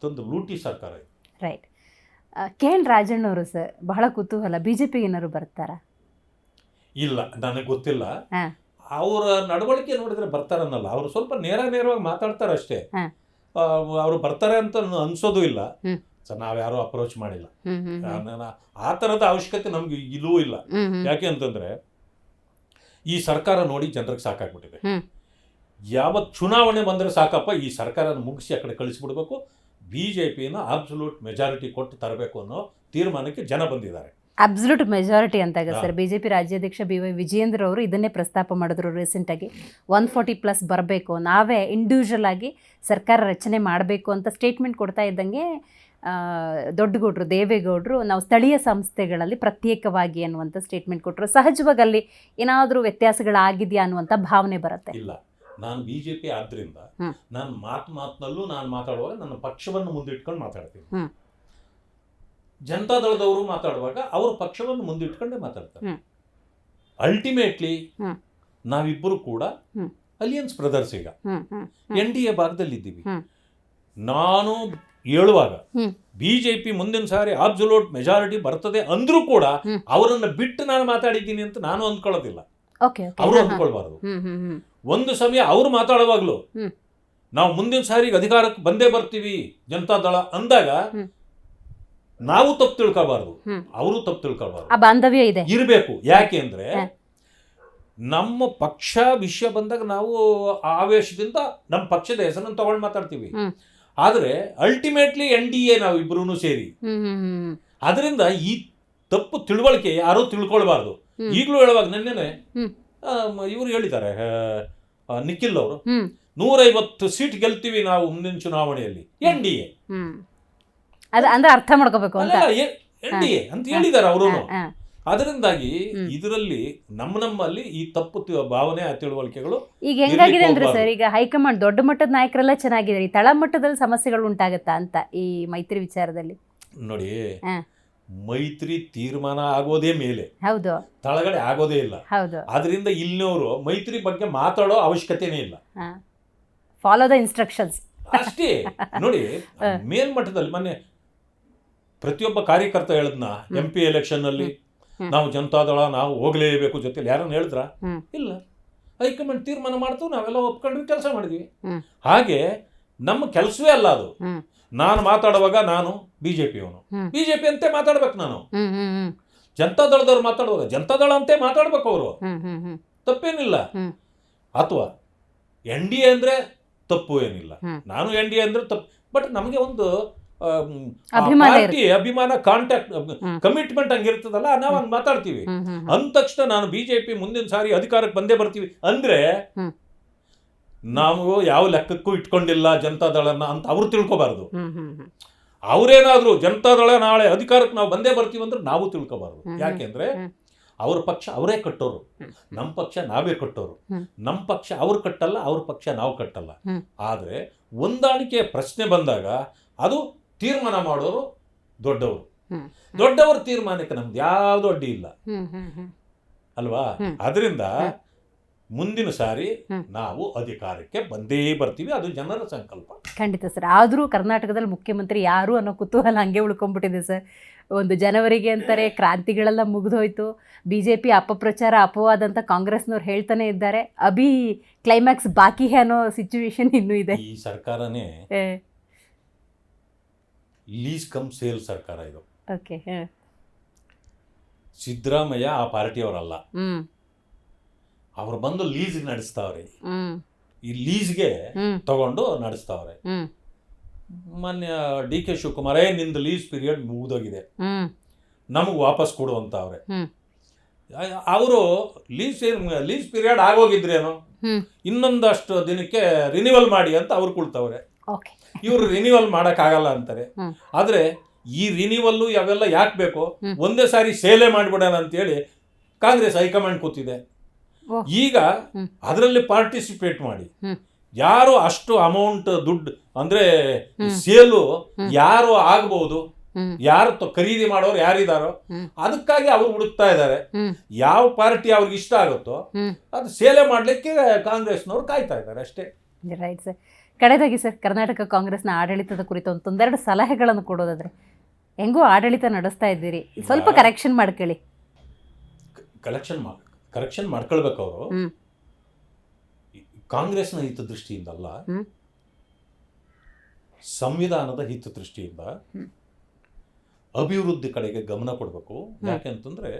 ತಂದು ಲೂಟಿ ಸರ್ಕಾರ ಇದು. ರೈಟ್. KN ರಾಜಣ್ಣವರು ಸರ್ ಬಹಳ ಕುತೂಹಲ, ಬಿಜೆಪಿ ಏನಾದ್ರು ಬರ್ತಾರ? ಇಲ್ಲ, ನನಗೆ ಗೊತ್ತಿಲ್ಲ. ಅವರ ನಡವಳಿಕೆ ನೋಡಿದ್ರೆ ಬರ್ತಾರನ್ನಲ್ಲ, ಅವರು ಸ್ವಲ್ಪ ನೇರವಾಗಿ ಮಾತಾಡ್ತಾರೆ ಅಷ್ಟೇ. ಅವರು ಬರ್ತಾರೆ ಅಂತ ಅನ್ಸೋದು ಇಲ್ಲ. ನಾವ್ಯಾರು ಅಪ್ರೋಚ್ ಮಾಡಿಲ್ಲ. ಆ ಥರದ ಅವಶ್ಯಕತೆ ನಮ್ಗೆ ಇದೂ ಇಲ್ಲ. ಯಾಕೆ ಅಂತಂದ್ರೆ ಈ ಸರ್ಕಾರ ನೋಡಿ ಜನರಿಗೆ ಸಾಕಾಗ್ಬಿಟ್ಟಿದೆ. ಯಾವತ್ತು ಚುನಾವಣೆ ಬಂದರೆ ಸಾಕಪ್ಪ, ಈ ಸರ್ಕಾರನ ಮುಗಿಸಿ ಆ ಕಡೆ ಕಳಿಸ್ಬಿಡ್ಬೇಕು, BJPನ ಅಬ್ಸಲ್ಯೂಟ್ ಮೆಜಾರಿಟಿ ಕೊಟ್ಟು ತರಬೇಕು ಅನ್ನೋ ತೀರ್ಮಾನಕ್ಕೆ ಜನ ಬಂದಿದ್ದಾರೆ. ಅಬ್ಸಲ್ಯೂಟ್ ಮೆಜಾರಿಟಿ ಅಂತಾಗ ಹಾ. ಸರ್ ಬಿಜೆಪಿ ರಾಜ್ಯಾಧ್ಯಕ್ಷ BY ವಿಜಯೇಂದ್ರ ಅವರು ಇದನ್ನೇ ಪ್ರಸ್ತಾಪ ಮಾಡಿದ್ರು ರೀಸೆಂಟಾಗಿ 140+ ಬರಬೇಕು, ನಾವೇ ಇಂಡಿವಿಜುವಲ್ ಆಗಿ ಸರ್ಕಾರ ರಚನೆ ಮಾಡಬೇಕು ಅಂತ ಸ್ಟೇಟ್ಮೆಂಟ್ ಕೊಡ್ತಾ ಇದ್ದಂಗೆ ದೊಡ್ಡಗೌಡರು ದೇವೇಗೌಡರು ನಾವು ಸ್ಥಳೀಯ ಸಂಸ್ಥೆಗಳಲ್ಲಿ ಪ್ರತ್ಯೇಕವಾಗಿ ಅನ್ನುವಂಥ ಸ್ಟೇಟ್ಮೆಂಟ್ ಕೊಟ್ಟರು. ಸಹಜವಾಗಿ ಅಲ್ಲಿ ಏನಾದರೂ ವ್ಯತ್ಯಾಸಗಳಾಗಿದೆಯಾ ಅನ್ನುವಂಥ ಭಾವನೆ ಬರುತ್ತೆ. ಇಲ್ಲ, ನಾನು ಬಿಜೆಪಿ ಆದ್ರಿಂದ ಹ್ಮ್. ನಾನು ಮಾತಿನಲ್ಲೂ ನಾನು ಮಾತಾಡುವಾಗ ನನ್ನ ಪಕ್ಷವನ್ನು ಮುಂದಿಟ್ಕೊಂಡು ಮಾತಾಡ್ತೀನಿ. ಹ್ಮ್. ಜನತಾದಳದವರು ಮಾತಾಡುವಾಗ ಅವ್ರ ಪಕ್ಷವನ್ನು ಮುಂದಿಟ್ಕೊಂಡೇ ಮಾತಾಡ್ತಾರೆ. ಹ್ಮ್. ಅಲ್ಟಿಮೇಟ್ಲಿ ಹ್ಮ್. ನಾವಿಬ್ಬರು ಕೂಡ ಹ್ಮ್. ಅಲಿಯನ್ಸ್ ಬ್ರದರ್ಸ್ ಈಗ ಹ್ಮ್ ಹ್ಮ್ NDA ಭಾಗದಲ್ಲಿದ್ದೀವಿ. ಹ್ಮ್. ನಾನು ಹೇಳುವಾಗ ಹ್ಮ್. ಬಿಜೆಪಿ ಮುಂದಿನ ಸಾರಿ ಅಬ್ಸಲ್ಯೂಟ್ ಮೆಜಾರಿಟಿ ಬರ್ತದೆ ಅಂದ್ರೂ ಕೂಡ ಹ್ಮ್. ಅವರನ್ನ ಬಿಟ್ಟು ನಾನು ಮಾತಾಡಿದ್ದೀನಿ ಅಂತ ನಾನು ಅಂದ್ಕೊಳ್ಳೋದಿಲ್ಲ, ಓಕೆ ಅವರು ಅಂದ್ಕೊಳ್ಬಾರ್ದು. ಹ್ಮ್ ಹ್ಮ್ ಹ್ಮ್ ಒಂದು ಸಮಯ ಅವ್ರು ಮಾತಾಡುವಾಗ್ಲೂ ಹ್ಮ್. ನಾವು ಮುಂದಿನ ಸಾರಿಗೆ ಅಧಿಕಾರಕ್ಕೆ ಬಂದೇ ಬರ್ತೀವಿ ಜನತಾದಳ ಅಂದಾಗ ಹ್ಮ್. ನಾವು ತಪ್ಪು ತಿಳ್ಕೋಬಾರ್ದು, ಹ್ಮ್. ಅವರು ತಪ್ಪು ತಿಳ್ಕೋಬಾರ್ದು, ಆ ಬಾಂಧವ್ಯ ಇದೆ. ಇರಬೇಕು. ಯಾಕೆ ಅಂದ್ರೆ ಹ. ನಮ್ಮ ಪಕ್ಷ ವಿಷಯ ಬಂದಾಗ ನಾವು ಆವೇಶದಿಂದ ನಮ್ಮ ಪಕ್ಷದ ಹೆಸರನ್ನು ತಗೊಂಡು ಮಾತಾಡ್ತೀವಿ. ಹ್ಮ್. ಆದರೆ ಅಲ್ಟಿಮೇಟ್ಲಿ NDA ನಾವು ಇಬ್ಬರೂ ಸೇರಿ, ಹ್ಮ್ ಹ್ಮ್ ಹ್ಮ್ ಅದರಿಂದ ಈ ತಪ್ಪು ತಿಳುವಳಿಕೆ ಯಾರೂ ತಿಳ್ಕೊಳ್ಬಾರ್ದು. ಹ್ಮ್. ಈಗಲೂ ಹೇಳುವಾಗ ನೆನ್ನೆನೆ ಹ್ಮ್. ಇವರು ಹೇಳಿದ್ದಾರೆ, ನಿಖಿಲ್ ಅವರು, ಹ್ಮ್ 150 ಸೀಟ್ ಗೆಲ್ತೀವಿ ನಾವು ಮುಂದಿನ ಚುನಾವಣೆಯಲ್ಲಿ NDA. ಹ್ಮ್ ಅದು ಅಂದ್ರೆ ಅರ್ಥ ಮಾಡ್ಕೋಬೇಕು ಅಂತ. NDA ಅಂತ ಹೇಳಿದ್ದಾರೆ ಅವರು. ಹಾ. ಅದರಿಂದಾಗಿ ಹ್ಮ್. ಇದರಲ್ಲಿ ನಮ್ಮಲ್ಲಿ ಈ ತಪ್ಪು ಭಾವನೆ ಆ ತಿಳುವಳಿಕೆಗಳು ಈಗ ಹೆಂಗಾಗಿದೆ ಅಂದ್ರೆ ಹೋಗ್ಬಾರ್ದು. ಸರ್, ಈಗ ಹೈಕಮಾಂಡ್ ದೊಡ್ಡ ಮಟ್ಟದ ನಾಯಕರೆಲ್ಲ ಚೆನ್ನಾಗಿದ್ದಾರೆ, ಈ ತಳ ಮಟ್ಟದಲ್ಲಿ ಸಮಸ್ಯೆಗಳು ಉಂಟಾಗತ್ತಾ ಅಂತ ಈ ಮೈತ್ರಿ ವಿಚಾರದಲ್ಲಿ? ನೋಡಿ, ಹಾ. ಮೈತ್ರಿ ತೀರ್ಮಾನ ಆಗೋದೇ ಮೇಲೆ, ಹೌದು ತಳಗಡೆ ಆಗೋದೇ ಇಲ್ಲ. ಹೌದು. ಅದರಿಂದ ಇಲ್ಲಿನವರು ಮೈತ್ರಿ ಬಗ್ಗೆ ಮಾತಾಡೋ ಅವಶ್ಯಕತೆನೇ ಇಲ್ಲ. ಫಾಲೋ ದ ಇನ್ಸ್ಟ್ರಕ್ಷನ್ಸ್ ಅಷ್ಟೇ. ನೋಡಿ, ಮೇಲ್ಮಟ್ಟದಲ್ಲಿ ಮೊನ್ನೆ ಪ್ರತಿಯೊಬ್ಬ ಕಾರ್ಯಕರ್ತ ಹೇಳದ್ನ MP ಎಲೆಕ್ಷನ್ ಅಲ್ಲಿ ಹ್ಮ್. ನಾವು ಜನತಾದಳ ನಾವು ಹೋಗ್ಲೇಬೇಕು ಜೊತೆಲಿ, ಯಾರನ್ನ ಹೇಳಿದ್ರ? ಹ್ಮ್. ಇಲ್ಲ, ಹೈಕಮಾಂಡ್ ತೀರ್ಮಾನ ಮಾಡ್ತು, ನಾವೆಲ್ಲ ಒಪ್ಕೊಂಡ್ವಿ, ಕೆಲಸ ಮಾಡಿದ್ವಿ. ಹ್ಮ್. ಹಾಗೆ ನಮ್ಮ ಕೆಲಸವೇ ಅಲ್ಲ ಅದು. ಹ್ಮ್. ನಾನು ಮಾತಾಡುವಾಗ ನಾನು ಬಿಜೆಪಿಯವನು, ಹ್ಮ್. ಬಿಜೆಪಿ ಅಂತೆ ಮಾತಾಡ್ಬೇಕು. ನಾನು ಹ್ಮ್ ಹ್ಮ್ ಹ್ಮ್ ಜನತಾದಳದವ್ರು ಮಾತಾಡುವಾಗ ಜನತಾದಳ ಅಂತೆ ಮಾತಾಡ್ಬೇಕು ಅವರು, ಹ್ಮ್ ಹ್ಮ್ ಹ್ಮ್ ತಪ್ಪೇನಿಲ್ಲ. ಹ್ಮ್. ಅಥವಾ NDA ಅಂದ್ರೆ ತಪ್ಪು ಏನಿಲ್ಲ, ಹ್ಮ್. ನಾನು NDA ಅಂದ್ರೆ ತಪ್ಪು. ಬಟ್ ನಮಗೆ ಒಂದು ಅಭಿಮಾನ ಪಾರ್ಟಿ ಅಭಿಮಾನ, ಕಾಂಟ್ಯಾಕ್ಟ್, ಹ್ಮ್. ಕಮಿಟ್ಮೆಂಟ್ ಹಂಗಿರ್ತದಲ್ಲ, ನಾವು ಹಂಗೆ ಮಾತಾಡ್ತೀವಿ. ಹ್ಮ್ ಹ್ಮ್ ಹ್ಮ್ ಅಂದ ತಕ್ಷಣ ನಾನು ಬಿಜೆಪಿ ಮುಂದಿನ ಸಾರಿ ಅಧಿಕಾರಕ್ಕೆ ಬಂದೇ ಬರ್ತೀವಿ ಅಂದ್ರೆ ಹ್ಮ್. ನಾವು ಯಾವ ಲೆಕ್ಕಕ್ಕೂ ಇಟ್ಕೊಂಡಿಲ್ಲ ಜನತಾದಳನ ಅಂತ ಅವ್ರು ತಿಳ್ಕೊಬಾರ್ದು. ಹ್ಮ್ ಹ್ಮ್ ಹ್ಮ್ ಅವರೇನಾದ್ರೂ ಜನತಾದಳ ನಾಳೆ ಅಧಿಕಾರಕ್ಕೆ ನಾವು ಬಂದೇ ಬರ್ತೀವಿ ಅಂದ್ರೆ ನಾವು ತಿಳ್ಕೊಬಾರ್ದು. ಹ್ಮ್. ಯಾಕೆಂದ್ರೆ ಹ್ಮ್. ಅವ್ರ ಪಕ್ಷ ಅವರೇ ಕಟ್ಟೋರು, ಹ್ಮ್. ನಮ್ಮ ಪಕ್ಷ ನಾವೇ ಕಟ್ಟೋರು. ಹ್ಮ್. ನಮ್ಮ ಪಕ್ಷ ಅವ್ರು ಕಟ್ಟಲ್ಲ, ಅವ್ರ ಪಕ್ಷ ನಾವು ಕಟ್ಟಲ್ಲ. ಹ್ಮ್. ಆದರೆ ಹೊಂದಾಣಿಕೆ ಪ್ರಶ್ನೆ ಬಂದಾಗ ಅದು ತೀರ್ಮಾನ ಮಾಡೋರು ದೊಡ್ಡವರು. ಹ್ಮ್. ದೊಡ್ಡವರ ತೀರ್ಮಾನಕ್ಕೆ ನಮ್ದು ಯಾವುದು ಅಡ್ಡಿ ಇಲ್ಲ ಹ್ಮ್ ಹ್ಮ್ ಹ್ಮ್ ಅಲ್ವಾ? ಹ್ಮ್. ಅದರಿಂದ ಮುಂದಿನ ಸಾರಿ ಹ್ಮ್. ನಾವು ಅಧಿಕಾರಕ್ಕೆ ಬಂದೇ ಬರ್ತೀವಿ, ಅದು ಜನರ ಸಂಕಲ್ಪ. ಖಂಡಿತ ಸರ್. ಆದರೂ ಕರ್ನಾಟಕದಲ್ಲಿ ಮುಖ್ಯಮಂತ್ರಿ ಯಾರು ಅನ್ನೋ ಕುತೂಹಲ ಹಂಗೆ ಉಳ್ಕೊಂಡ್ಬಿಟ್ಟಿದೆ ಸರ್. ಒಂದು ಜನವರಿಗೆ ಅಂತಾರೆ, ಕ್ರಾಂತಿಗಳೆಲ್ಲ ಮುಗಿದೋಯ್ತು, BJP ಅಪಪ್ರಚಾರ ಅಪವಾದ ಅಂತ ಕಾಂಗ್ರೆಸ್ನವ್ರು ಹೇಳ್ತಾನೆ ಇದ್ದಾರೆ, ಅಭಿ ಕ್ಲೈಮ್ಯಾಕ್ಸ್ ಬಾಕಿ ಹೇ ಅನ್ನೋ ಸಿಚುವೇಶನ್ ಇನ್ನೂ ಇದೆ. ಈ ಸರ್ಕಾರನೇ ಲೀಸ್ ಕಮ್ ಸೇಲ್ ಸರ್ಕಾರ ಇದು. ಓಕೆ. ಸಿದ್ದರಾಮಯ್ಯ ಆ ಪಾರ್ಟಿಯವರಲ್ಲ, ಹ್ಮ್ ಅವ್ರು ಬಂದು ಲೀಸ್ ನಡೆಸ್ತಾವ್ರೆ. ಹ್ಮ್ ಈ ಲೀಸ್ಗೆ ಹ್ಮ್ ತಗೊಂಡು ನಡೆಸ್ತಾವ್ರೆ. ಹ್ಮ್ ಮಾನ್ಯ DK ಶಿವಕುಮಾರ್, ನಿಂದು ಲೀಸ್ ಪೀರಿಯಡ್ ಮುಗಿದೋಗಿದೆ, ಹ್ಮ್ ನಮಗೆ ವಾಪಸ್ ಕೊಡು ಅಂತ ಅವ್ರೆ. ಹ್ಮ್ ಅವರು ಲೀಸ್ ಪೀರಿಯಡ್ ಆಗೋಗಿದ್ರೇನು, ಹ್ಮ್ ಇನ್ನೊಂದಷ್ಟು ದಿನಕ್ಕೆ ರಿನಿವಲ್ ಮಾಡಿ ಅಂತ ಅವ್ರು ಕೊಡ್ತಾವ್ರೆ. ಓಕೆ. ಇವರು ರಿನಿವಲ್ ಮಾಡೋಕ್ಕಾಗಲ್ಲ ಅಂತಾರೆ. ಹ್ಮ್. ಆದರೆ ಈ ರಿನಿವಲ್ಲು ಅವೆಲ್ಲ ಯಾಕೆ ಬೇಕು, ಹ್ಮ್. ಒಂದೇ ಸಾರಿ ಸೇಲೆ ಮಾಡಿಬಿಡೋಣ ಅಂತೇಳಿ ಕಾಂಗ್ರೆಸ್ ಹೈಕಮಾಂಡ್ ಕೂತಿದೆ. ಓಹ್. ಈಗ ಹ್ಮ್. ಅದರಲ್ಲಿ ಪಾರ್ಟಿಸಿಪೇಟ್ ಮಾಡಿ ಹ್ಮ್. ಯಾರು ಅಷ್ಟು ಅಮೌಂಟ್ ದುಡ್ಡು ಅಂದ್ರೆ ಹ್ಮ್. ಸೇಲು ಹ್ಮ್. ಯಾರು ಆಗ್ಬೋದು, ಹ್ಮ್ ಯಾರು ಖರೀದಿ ಮಾಡೋರು ಯಾರಿದಾರೋ ಹ್ಮ್. ಅದಕ್ಕಾಗಿ ಅವ್ರು ಹುಡುಕ್ತಾ ಇದ್ದಾರೆ. ಹ್ಮ್ ಯಾವ ಪಾರ್ಟಿ ಅವ್ರಿಗೆ ಇಷ್ಟ ಆಗುತ್ತೋ ಹ್ಮ್ ಅದು ಸೇಲೆ ಮಾಡಲಿಕ್ಕೆ ಕಾಂಗ್ರೆಸ್ನವ್ರು ಕಾಯ್ತಾ ಇದ್ದಾರೆ ಅಷ್ಟೇ. Right sir. ಕಡೆದಾಗಿ ಸರ್, ಕರ್ನಾಟಕ ಕಾಂಗ್ರೆಸ್ನ ಆಡಳಿತದ ಕುರಿತು ಒಂದೆರಡು ಸಲಹೆಗಳನ್ನು ಕೊಡೋದಾದ್ರೆ, ಹೆಂಗೂ ಆಡಳಿತ ನಡೆಸ್ತಾ ಇದ್ದೀರಿ, ಸ್ವಲ್ಪ ಕರೆಕ್ಷನ್ ಮಾಡ್ಕೊಳ್ಳಿ. ಕರೆಕ್ಷನ್ ಮಾಡ್ಕೊಳ್ಬೇಕು ಅವರು. ಹ್ಮ್ ಕಾಂಗ್ರೆಸ್ನ ಹಿತದೃಷ್ಟಿಯಿಂದಲ್ಲ, ಹ್ಮ್ ಸಂವಿಧಾನದ ಹಿತದೃಷ್ಟಿಯಿಂದ ಹ್ಮ್. ಅಭಿವೃದ್ಧಿ ಕಡೆಗೆ ಗಮನ ಕೊಡಬೇಕು. ಯಾಕೆಂತಂದ್ರೆ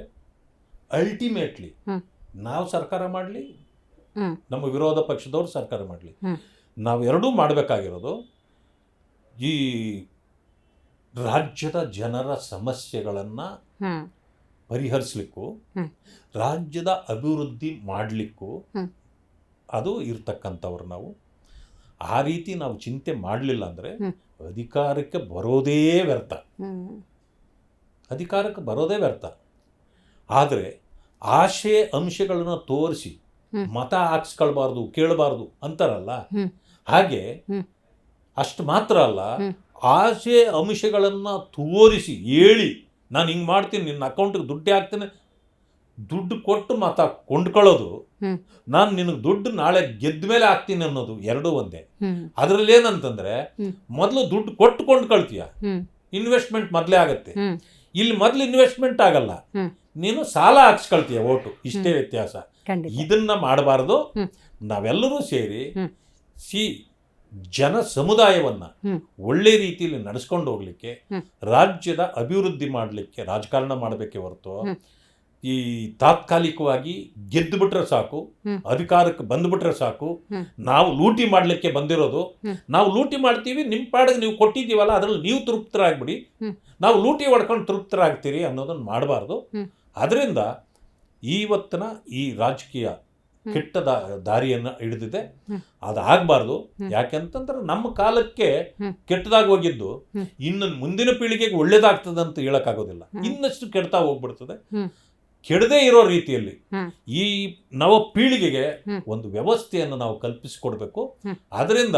ಅಲ್ಟಿಮೇಟ್ಲಿ ಹ್ಮ್. ನಾವು ಸರ್ಕಾರ ಮಾಡಲಿ, ಹ್ಮ್ ನಮ್ಮ ವಿರೋಧ ಪಕ್ಷದವ್ರು ಸರ್ಕಾರ ಮಾಡಲಿ, ಹ್ಮ್. ನಾವೆರಡೂ ಮಾಡಬೇಕಾಗಿರೋದು ಈ ರಾಜ್ಯದ ಜನರ ಸಮಸ್ಯೆಗಳನ್ನು ಹ್ಮ್ ಪರಿಹರಿಸಲಿಕ್ಕೂ ರಾಜ್ಯದ ಅಭಿವೃದ್ಧಿ ಮಾಡಲಿಕ್ಕೂ ಅದು ಇರ್ತಕ್ಕಂಥವ್ರು ನಾವು. ಆ ರೀತಿ ನಾವು ಚಿಂತೆ ಮಾಡಲಿಲ್ಲ ಅಂದರೆ ಅಧಿಕಾರಕ್ಕೆ ಬರೋದೇ ವ್ಯರ್ಥ. ಅಧಿಕಾರಕ್ಕೆ ಬರೋದೇ ವ್ಯರ್ಥ. ಆದರೆ ಆಶೆ ಅಂಶಗಳನ್ನು ತೋರಿಸಿ ಮತ ಹಾಕ್ಸ್ಕೊಳ್ಬಾರ್ದು, ಕೇಳಬಾರ್ದು ಅಂತಾರಲ್ಲ, ಹಾಗೆ ಅಷ್ಟು ಮಾತ್ರ ಅಲ್ಲ, ಆಸೆ ಅಂಶಗಳನ್ನು ತೋರಿಸಿ ಹೇಳಿ ನಾನು ಹಿಂಗೆ ಮಾಡ್ತೀನಿ, ನಿನ್ನ ಅಕೌಂಟಿಗೆ ದುಡ್ಡೇ ಹಾಕ್ತೇನೆ, ದುಡ್ಡು ಕೊಟ್ಟು ಮತ ಕೊಂಡ್ಕೊಳ್ಳೋದು, ನಾನು ನಿನಗೆ ದುಡ್ಡು ನಾಳೆ ಗೆದ್ದ ಮೇಲೆ ಹಾಕ್ತೀನಿ ಅನ್ನೋದು ಎರಡೂ ಒಂದೇ. ಅದರಲ್ಲಿ ಏನಂತಂದ್ರೆ ಮೊದಲು ದುಡ್ಡು ಕೊಟ್ಟು ಕೊಂಡ್ಕೊಳ್ತೀಯ, ಇನ್ವೆಸ್ಟ್ಮೆಂಟ್ ಮೊದಲೇ ಆಗತ್ತೆ. ಇಲ್ಲಿ ಮೊದಲು ಇನ್ವೆಸ್ಟ್ಮೆಂಟ್ ಆಗಲ್ಲ, ನೀನು ಸಾಲ ಹಾಕ್ಸ್ಕೊಳ್ತೀಯ ಓಟು, ಇಷ್ಟೇ ವ್ಯತ್ಯಾಸ. ಇದನ್ನ ಮಾಡಬಾರ್ದು. ನಾವೆಲ್ಲರೂ ಸೇರಿ ಜನ ಸಮುದಾಯವನ್ನ ಒಳ್ಳೆ ರೀತಿಯಲ್ಲಿ ನಡೆಸ್ಕೊಂಡು ಹೋಗ್ಲಿಕ್ಕೆ, ರಾಜ್ಯದ ಅಭಿವೃದ್ಧಿ ಮಾಡಲಿಕ್ಕೆ ರಾಜಕಾರಣ ಮಾಡಬೇಕೇ ಹೊರತು ಈ ತಾತ್ಕಾಲಿಕವಾಗಿ ಗೆದ್ದು ಬಿಟ್ರೆ ಸಾಕು, ಅಧಿಕಾರಕ್ಕೆ ಬಂದ್ಬಿಟ್ರೆ ಸಾಕು, ನಾವು ಲೂಟಿ ಮಾಡಲಿಕ್ಕೆ ಬಂದಿರೋದು, ನಾವು ಲೂಟಿ ಮಾಡ್ತೀವಿ, ನಿಮ್ಮ ಪಾಡಿಗೆ ನೀವು ಕೊಟ್ಟಿದ್ದೀವಲ್ಲ ಅದರಲ್ಲಿ ನೀವು ತೃಪ್ತರಾಗ್ಬಿಡಿ, ನಾವು ಲೂಟಿ ಹೊಡ್ಕೊಂಡು ತೃಪ್ತರಾಗ್ತೀರಿ ಅನ್ನೋದನ್ನು ಮಾಡಬಾರ್ದು. ಅದರಿಂದ ಇವತ್ತಿನ ಈ ರಾಜಕೀಯ ಕೆಟ್ಟ ದಾರಿಯನ್ನು ಹಿಡಿದಿದೆ, ಅದಾಗಬಾರ್ದು. ಯಾಕೆಂತಂದ್ರೆ ನಮ್ಮ ಕಾಲಕ್ಕೆ ಕೆಟ್ಟದಾಗಿ ಹೋಗಿದ್ದು ಇನ್ನು ಮುಂದಿನ ಪೀಳಿಗೆಗೆ ಒಳ್ಳೇದಾಗ್ತದೆ ಅಂತ ಹೇಳಕ್ಕಾಗೋದಿಲ್ಲ, ಇನ್ನಷ್ಟು ಕೆಡ್ತಾ ಹೋಗ್ಬಿಡ್ತದೆ. ಕೆಡದೇ ಇರೋ ರೀತಿಯಲ್ಲಿ ಈ ನವ ಪೀಳಿಗೆಗೆ ಒಂದು ವ್ಯವಸ್ಥೆಯನ್ನು ನಾವು ಕಲ್ಪಿಸಿಕೊಡ್ಬೇಕು. ಅದರಿಂದ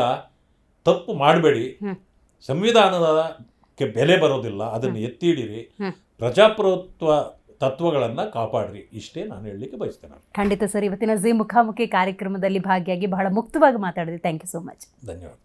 ತಪ್ಪು ಮಾಡಬೇಡಿ, ಸಂವಿಧಾನಕ್ಕೆ ಬೆಲೆ ಬರೋದಿಲ್ಲ, ಅದನ್ನು ಎತ್ತಿ ಹಿಡೀರಿ, ಪ್ರಜಾಪ್ರಭುತ್ವ ತತ್ವಗಳನ್ನು ಕಾಪಾಡ್ರಿ, ಇಷ್ಟೇ ನಾನು ಹೇಳಲಿಕ್ಕೆ ಬಯಸ್ತೇನೆ. ಖಂಡಿತ ಸರ್, ಇವತ್ತಿನ ಜಿ ಮುಖಾಮುಖಿ ಕಾರ್ಯಕ್ರಮದಲ್ಲಿ ಭಾಗಿಯಾಗಿ ಬಹಳ ಮುಕ್ತವಾಗಿ ಮಾತಾಡಿದ್ರಿ. Thank you so much. ಧನ್ಯವಾದ.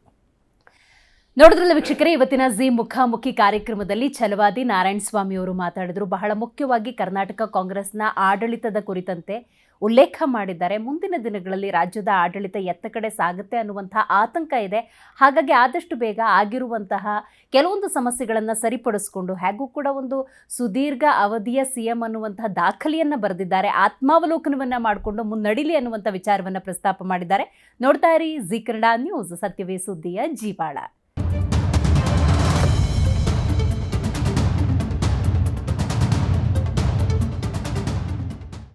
ನೋಡಿದ್ರಲ್ಲ ವೀಕ್ಷಕರೇ, ಇವತ್ತಿನ ಜಿ ಮುಖಾಮುಖಿ ಕಾರ್ಯಕ್ರಮದಲ್ಲಿ ಛಲವಾದಿ ನಾರಾಯಣಸ್ವಾಮಿ ಅವರು ಮಾತಾಡಿದ್ರು. ಬಹಳ ಮುಖ್ಯವಾಗಿ ಕರ್ನಾಟಕ ಕಾಂಗ್ರೆಸ್ನ ಆಡಳಿತದ ಕುರಿತಂತೆ ಉಲ್ಲೇಖ ಮಾಡಿದ್ದಾರೆ. ಮುಂದಿನ ದಿನಗಳಲ್ಲಿ ರಾಜ್ಯದ ಆಡಳಿತ ಎತ್ತ ಕಡೆ ಸಾಗುತ್ತೆ ಅನ್ನುವಂತಹ ಆತಂಕ ಇದೆ. ಹಾಗಾಗಿ ಆದಷ್ಟು ಬೇಗ ಆಗಿರುವಂತಹ ಕೆಲವೊಂದು ಸಮಸ್ಯೆಗಳನ್ನು ಸರಿಪಡಿಸಿಕೊಂಡು, ಹಾಗೂ ಕೂಡ ಒಂದು ಸುದೀರ್ಘ ಅವಧಿಯ CM ಅನ್ನುವಂತಹ ದಾಖಲೆಯನ್ನು ಬರೆದಿದ್ದಾರೆ, ಆತ್ಮಾವಲೋಕನವನ್ನು ಮಾಡಿಕೊಂಡು ಮುನ್ನಡಿಲಿ ಅನ್ನುವಂಥ ವಿಚಾರವನ್ನು ಪ್ರಸ್ತಾಪ ಮಾಡಿದ್ದಾರೆ. ನೋಡ್ತಾ ಇರಿ ಜಿ ಕನ್ನಡ ನ್ಯೂಸ್, ಸತ್ಯವೇ ಸುದ್ದಿಯ ಜೀವಾಳ.